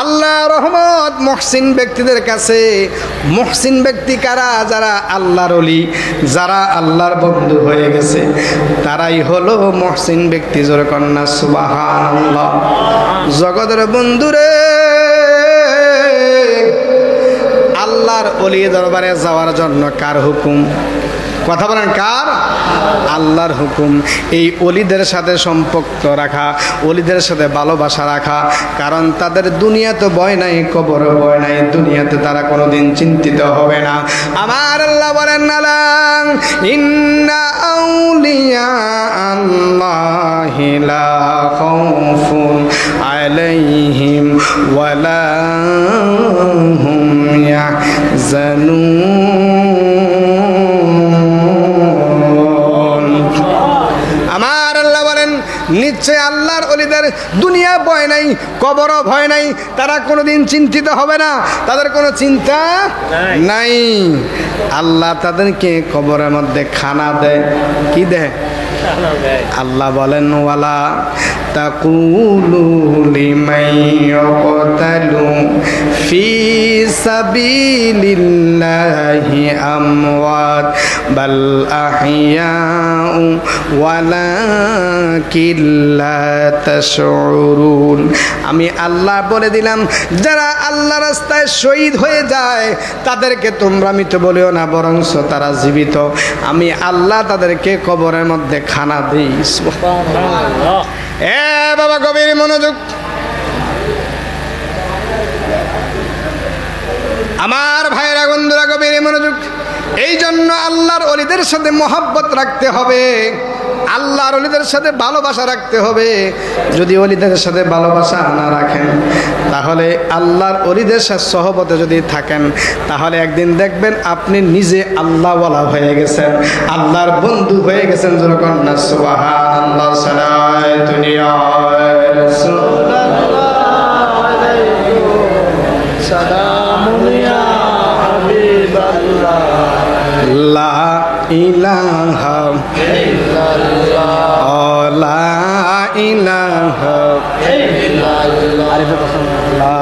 আল্লাহ রহমত মুহসিন ব্যক্তিদের কাছে। মুহসিন ব্যক্তি কারা? যারা আল্লাহর ওলি, যারা আল্লাহর বন্ধু হয়ে গেছে, তারাই হলো মুহসিন ব্যক্তি। জোরে কন্যা সুবহানাল্লাহ। জগতের বন্ধুরে, আল্লাহর ওলি দরবারে যাওয়ার জন্য কার হুকুম? কথা বলেন কার? আল্লাহর হুকুম। এই ওলিদের সাথে সম্পর্ক রাখা, ওলিদের সাথে ভালোবাসা রাখা, কারণ তাদের দুনিয়াতে ভয় নাই, কবরে ভয় নাই। দুনিয়াতে তারা কোনোদিন চিন্তিত হবে না। আমার আল্লাহ বলেন আলা ইন্না আউলিয়া আল্লাহি লা খাউফুন আলাইহিম ওয়ালা হুম ইয়াহজানুন। আমার আল্লাহ বলেন নিশ্চয় আল্লাহর ওলিদের দুনিয়া ভয় নাই, কবরও ভয় নাই। তারা কোনোদিন চিন্তিত হবে না, তাদের কোনো চিন্তা নাই। আল্লাহ তাদেরকে কবরের মধ্যে খানা দেয়। কি দেয়? আল্লাহ বলেন ওয়ালা তাকুলু লিমান ইয়াকতালু ফি সাবিলিল্লাহি আমওয়াত বাল আহইয়াউ ওয়ালাকিন লা তাশউরুন। আমি আল্লাহ বলে দিলাম, যারা আল্লাহ রাস্তায় শহীদ হয়ে যায় তাদেরকে তোমরা মৃত বলিও না, বরঞ্চ তারা জীবিত। আমি আল্লাহ তাদেরকে কবরের মধ্যে খানা দিই। সুবহানাল্লাহ। এ বাবা গভীর মনোযোগ। আমার ভাইরা বন্ধুরা গভীর মনোযোগ। এই জন্য আল্লাহর ওলিদের সাথে মহব্বত রাখতে হবে, আল্লাহর ওলিদের সাথে ভালোবাসা রাখতে হবে। যদি ওলিদের সাথে ভালোবাসা না রাখেন, তাহলে আল্লাহর ওলিদের সাথে সহবতে যদি থাকেন, তাহলে একদিন দেখবেন আপনি নিজে আল্লাহওয়ালা হয়ে গেছেন, আল্লাহর বন্ধু হয়ে গেছেন। যখন না সুবহানাল্লাহ সালাতু ইয়া রাসূলুল্লাহ সালামু ইয়া হাবিবাল্লাহ লা ইলাহা ইল্লাল্লাহ লা ইলাহা ইল্লাল্লাহ লা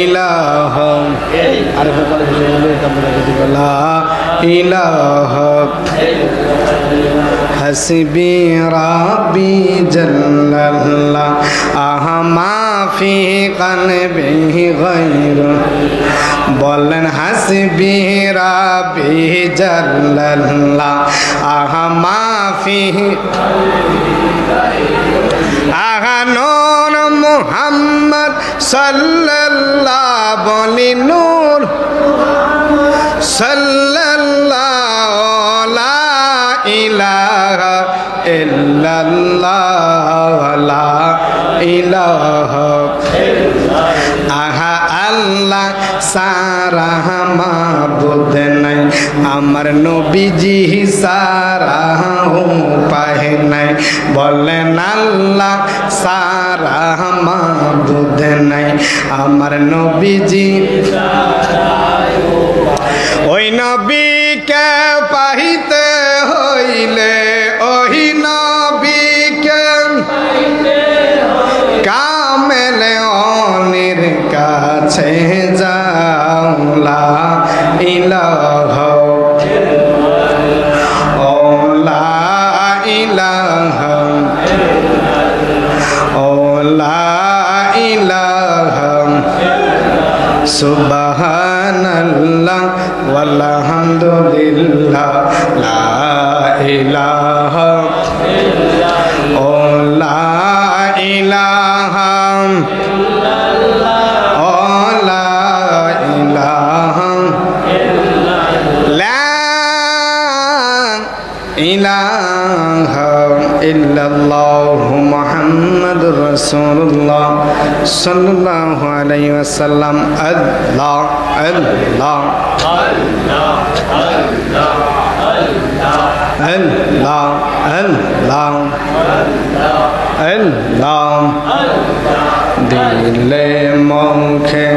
ইলাহা লা ইলাহা হাসবি রাব্বি জাল্লাল্লাহ আহমা ফি কলবিহি গায়রু। বলেন হাসবি রাব্বি জাল্লাল্লাহ আহমা ফি আহানুর মুহাম্মদ সাল্লাল্লাহ বলি নূর সাল্লাল্লাহু লা ইলাহা ইল্লাল্লাহ লা ইলাহা আহা আল্লাহ সারা মাবুদ নাই, আমার নবীজি সারা উপায় নাই। বলেন আল্লাহ সারা মাবুদ নাই, আমার নবীজি। ওই নবীকে পাইতে হইলে, ওই নবীকে কামেলে অনির কাছে যাও। লা ইলাহা ও লা ইলাহা ও লা ইলাহা সুবহানাল্লাহ ওয়ালহামদুলিল্লাহ লা ইলাহা ও লা ইলাহা ও লা ইলাহা লা ইলাহা ইল্লাল্লাহু মুহাম্মাদুর রাসূলুল্লাহ সাল্লাল্লাহু আলাইহি ওয়াসাল্লাম আল্লাহ আল্লাহ আল্লাহ আল্লাহ আল্লাহ আল্লাহ দিলে মুখে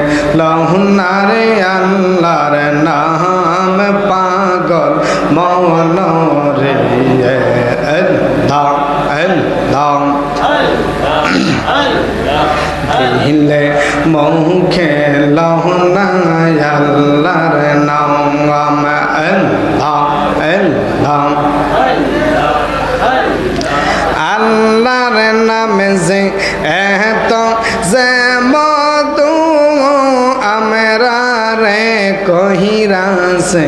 লহনারে আল্লাহর নাম পাগল মনরে আল্লাহ আল্লাহ দিলে মুখে লহনায় আল্লাহর নাম আল্লাহ আল্লাহ আল্লাহর নামে যে এত যে মধু আমরা রে কহিরাছে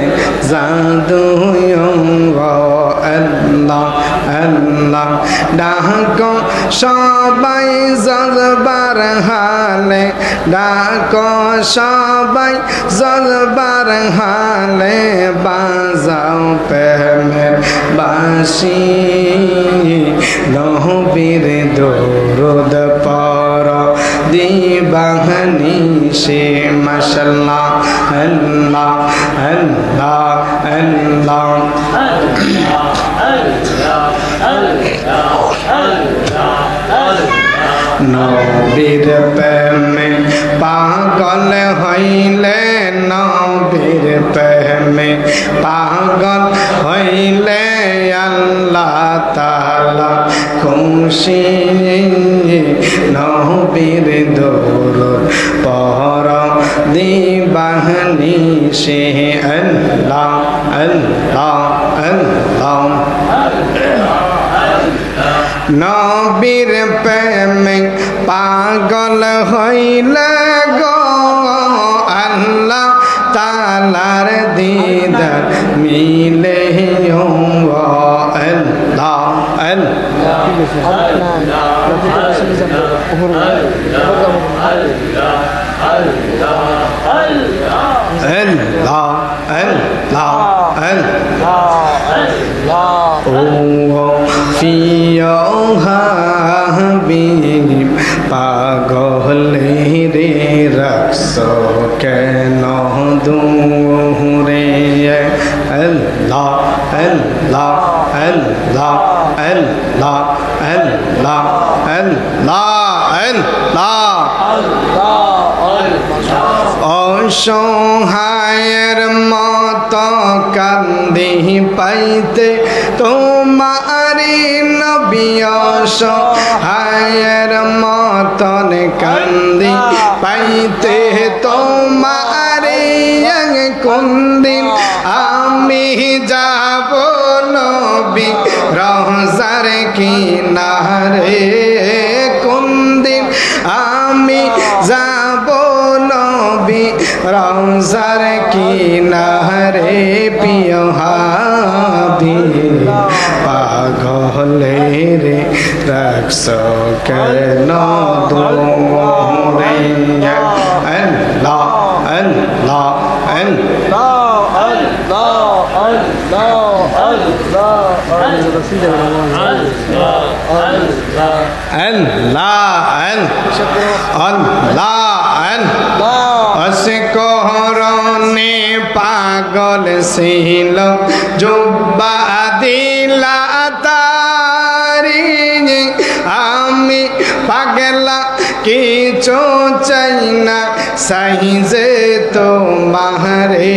জাদু আল্লাহ আল্লাহ ডাক সবাই জজবার হালে ডাক সবাই জজবার হালে বাজাও প্রেমের বাঁশি নহবীর দরুদ পর দিবাহনি সে মাশাল্লাহ আল্লাহ আল্লাহ আল্লাহ নবীর প্রেমে পাগল হইলে নবীর প্রেমে পাগল হইলে আল্লাহ তাআলা খুশি নবীর দরুদ পড় দিবাহনি সে আল্লাহ আল্লাহ আল্লাহ নবীর প্রেমে পাগল হইলে গো আল্লাহ তাআলার দিদার মিলে আল্লাহ পাগলে রে রাখছ কেন দূরে আল্লাহ আল্লাহ আল্লাহ আল্লাহ আল্লাহ আল্লাহ অসহায়ের মত কান্দি পাইতে তোমারি নবী অসহায়ের মতন কান্দি পাইতে তোমারি কোন দিন আমি যাব নবী রওজার কিনারে কোন দিন আমি যাব নবী রওজার কিনারে প্রিয় হাবিব পাগলে রে রাখছ কেন দূরে আল্লাহ আল্লাহ অসকরণে পাগল ছিল জুব্বা দিলা তারি আমি পাগলা কিছু চাই না সাইজে তোমারে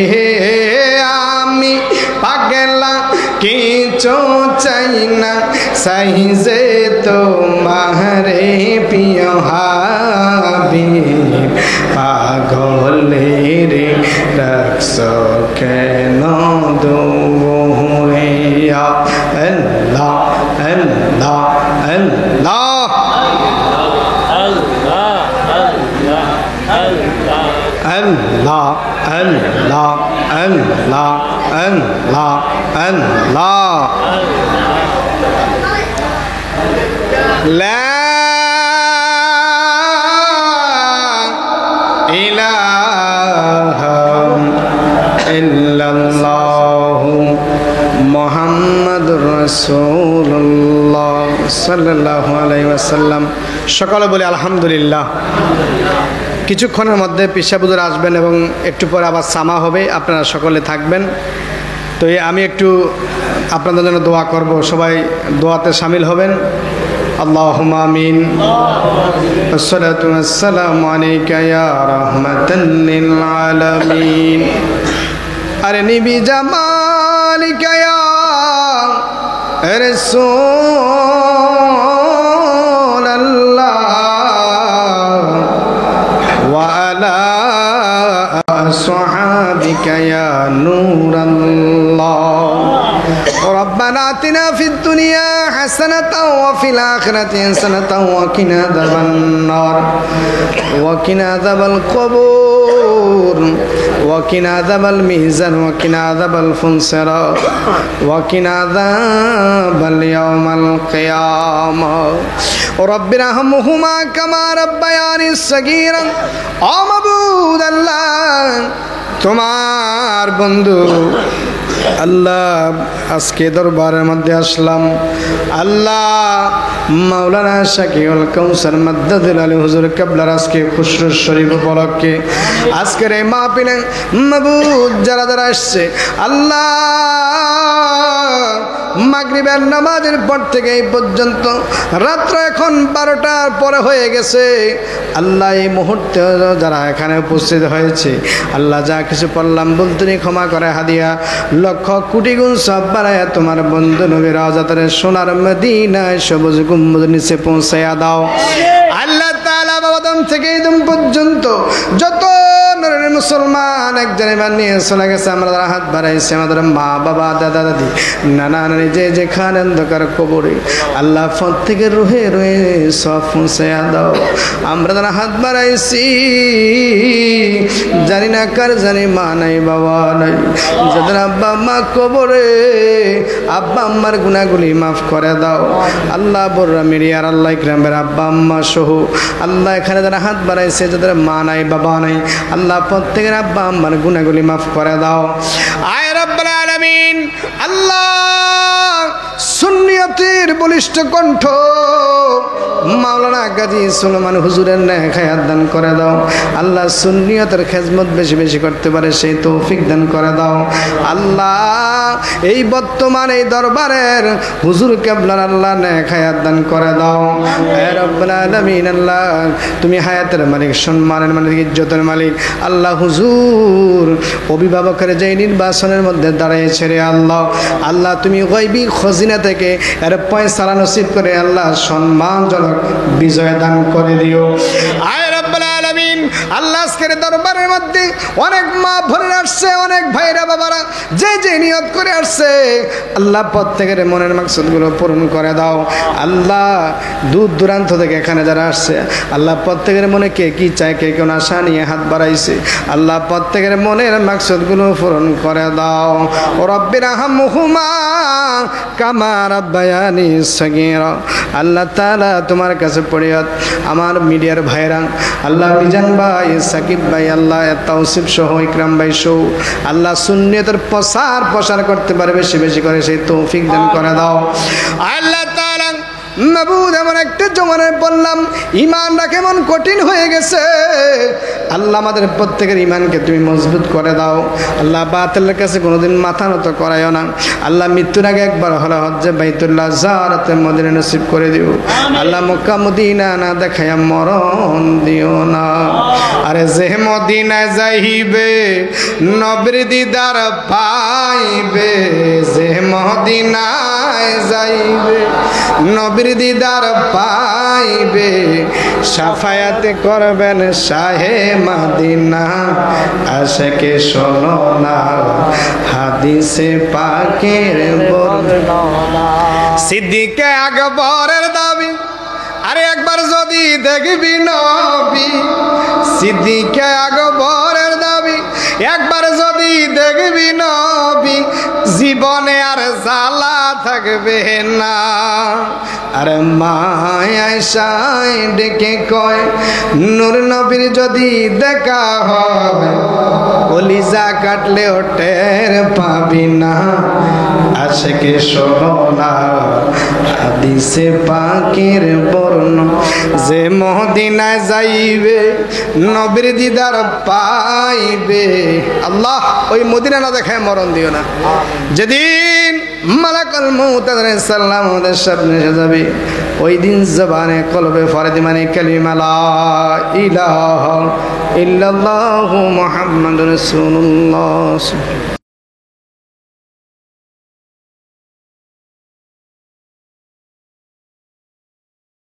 আমি পাগলা কিছু চাই না সাইজে তোমারে প্রিয় হাবিব পাগলে রে রাখছ কেন দূরে আল্লাহ আল্লাহ আল্লাহ আল্লাহ আল্লাহ আল্লাহ লা ইলাহা ইল্লাল্লাহু মুহাম্মাদুর রাসূলুল্লাহ সাল্লাল্লাহু আলাইহি ওয়াসাল্লাম। সকলে বলি আলহামদুলিল্লাহ। কিছুক্ষণের মধ্যে পিসা হুজুর আসবেন এবং একটু পরে আবার সামা হবে, আপনারা সকলে থাকবেন। তো আমি একটু আপনাদের জন্য দোয়া করব, সবাই দোয়াতে শামিল হবেন। আল্লাহুম্মা আমিন। আসসালাতু ওয়াসসালামু আলাইকা ইয়া রাহমাতাল লিল আলামিন। আরনি বিজামালিকা ইয়া রাসূলুল্লাহ ওয়া আলা আসহাবিকা ইয়া নূরাল্লাহ। ربنا آتنا في الدنيا حسنة وفي الآخرة حسنة وقنا عذاب النار وقنا عذاب القبور وقنا عذاب الميزان وقنا عذاب الفنصرة وقنا عذاب اليوم القيامة رب ارحمهما كما ربياني صغيرا ও মাবুদ আল্লাহ তোমার বন্ধু আল্লাহ আজকে দরবারের মধ্যে আসলাম। আল্লাহ মাওলানা শাকিউল কাউসার মাদ্দাদুল আলী হুজুর কিবলার আজকে খুশরু শরীফ উপলক্ষে আজকের এই মাহফিলে মাবুদ যারা যারা আসছে আল্লাহ মাগরিবের নামাজের পর থেকে এই পর্যন্ত রাত্র এখন 12টার পরে হয়ে গেছে। আল্লাহ এই মুহূর্তে যারা এখানে উপস্থিত হয়েছে আল্লাহ যা কিছু পড়লাম বলতে ক্ষমা করে হাদিয়া লক্ষ কোটি গুণ সব বাড়ায়া তোমার বন্ধু নবী রাজাতের সোনার মদিনায় সবুজ গুম্বদ নিচে পৌঁছায়া দাও। আল্লাহ তাআলা বাবাদম থেকে একদম পর্যন্ত যত নরের মুসলমান একজনে বানিয়ে চলে গেছে, আমরা যারা হাত বাড়াইছি আমাদের মা বাবা দাদা দাদি নানা নানি যে যেখানে অন্ধকার কবরে আল্লাহ প্রত্যেকের রুহে রুহে সব পৌঁছায়া দাও। আমরা যারা হাত বাড়াইছি জানি না কার জানি মা নাই বাবা নাই, যাদের আব্বা আম্মা কবরে আব্বা আম্মার গুনাহগুলি মাফ করে দাও। আল্লাহ বড়রা মিরিয়ার আল্লাহ ইকরামের আব্বা আম্মা সহ আল্লাহ এখানে যারা হাত বাড়াইছে যাদের মা নাই বাবা নাই আল্লাহ প্রত্যেকের আব্বা আম্মার গুনাহগুলি মাফ করে দাও। আয় রাব্বুল আলামিন আল্লাহ সুন্নিয়তের বলিষ্ঠ কণ্ঠ মাওলানা গাজী সুলেমান হুজুরের নেক হায়াত দান করে দাও। আল্লাহ সুন্নিয়তের খেদমত বেশি বেশি করতে পারে সেই তৌফিক দান করে দাও। আল্লাহ এই বর্তমান এই দরবারের হুজুর কিবলার আল্লাহ নেক হায়াত দান করে দাও। হে রব্বুল আলামিন আল্লাহ তুমি হায়াতের মালিক, সম্মানের মালিক, ইজ্জতের মালিক। আল্লাহ হুজুর অভিভাবকের যে নির্বাচনের মধ্যে দাঁড়িয়েছে রে আল্লাহ, আল্লাহ তুমি গায়বী খজিনা থেকে এর পয়সারা নসিব করে আল্লাহ সম্মানজনক বিজয় দান করে দিও। আয় রাব্বুল আলামিন আল্লাহ আজকের দরবারের মধ্যে অনেক মা ভরে আসছে, অনেক ভাইরা বাবারা যে যে নিয়ত করে আসছে আল্লাহ প্রত্যেকের মনের মাকসুদগুলো পূরণ করে দাও। আল্লাহ দূর দূরান্ত থেকে এখানে যারা আসছে আল্লাহ প্রত্যেকের মনে কে কি চায় কে কোন আশা নিয়ে হাত বাড়াইছে আল্লাহ প্রত্যেকের মনের মাকসুদগুলো পূরণ করে দাও। রব্বির রহমহুমা কামা রাব্বায়ানি সগীরা। আল্লাহ তাআলা তোমার কাছে পড়িয়াত আমার মিডিয়ার ভাইরা আল্লাহ মিজান ভাই, সাকিব ভাই, আল্লাহ তাওসিফ সহ ইকরাম ভাই সহ আল্লাহ সুন্নিয়তের প্রসার করতে পারে বেশি বেশি করে সেই তৌফিক দান করে দাও। আল্লাহ তাআলা মাবুদ এমন একটা জমানায় বললাম ইমানটা কেমন কঠিন হয়ে গেছে, আল্লাহ আমাদের প্রত্যেকের ইমানকে তুমি মজবুত করে দাও। আল্লাহ বাতিলের কাছে কোনোদিন মাথা নত করাইও না। আল্লাহ মৃত্যুর আগে একবার হলে হজ্জে বাইতুল্লাহ জিয়ারতে মদিনা নসিব করে দিও। আল্লাহ মক্কা মদিনা না দেখায়া মরণ দিও না। আরে যে মদিনায় যাইবে নবীর দিদার পাইবে, যে মদিনায় যাইবে নবীর দিদার পাইবে, শাফায়াত করবেন শাহে মদিনা। আশিকে শোনো না হাদিসে পাকের বর্ণনা, সিদ্দিকে আকবরের দাবি আরে একবার যদি দেখবি নবী, সিদ্দিকে আকবরের একবার যদি দেখবি নবী জীবনে আর জ্বালা থাকবে না। আরে মায়াশাই ডেকে কয় নূর নবীর যদি দেখা হবে কলিজা কাটলে টের পাবি না। আশিকে সোনা হাদিসে পাকের বর্ণ যে মদিনায় যাইবে নবীর দিদার পাইবে। আল্লাহ ওই মদিনা না দেখায় মরণ দিও না। যেদিন মালাকুল মউত আলাইহিস সালাম আমাদের সামনে এসে যাবে ওই দিন জবানে কলবে ফরদি মানে কালিমা লা ইলাহা ইল্লাল্লাহু মুহাম্মাদুর রাসূলুল্লাহ।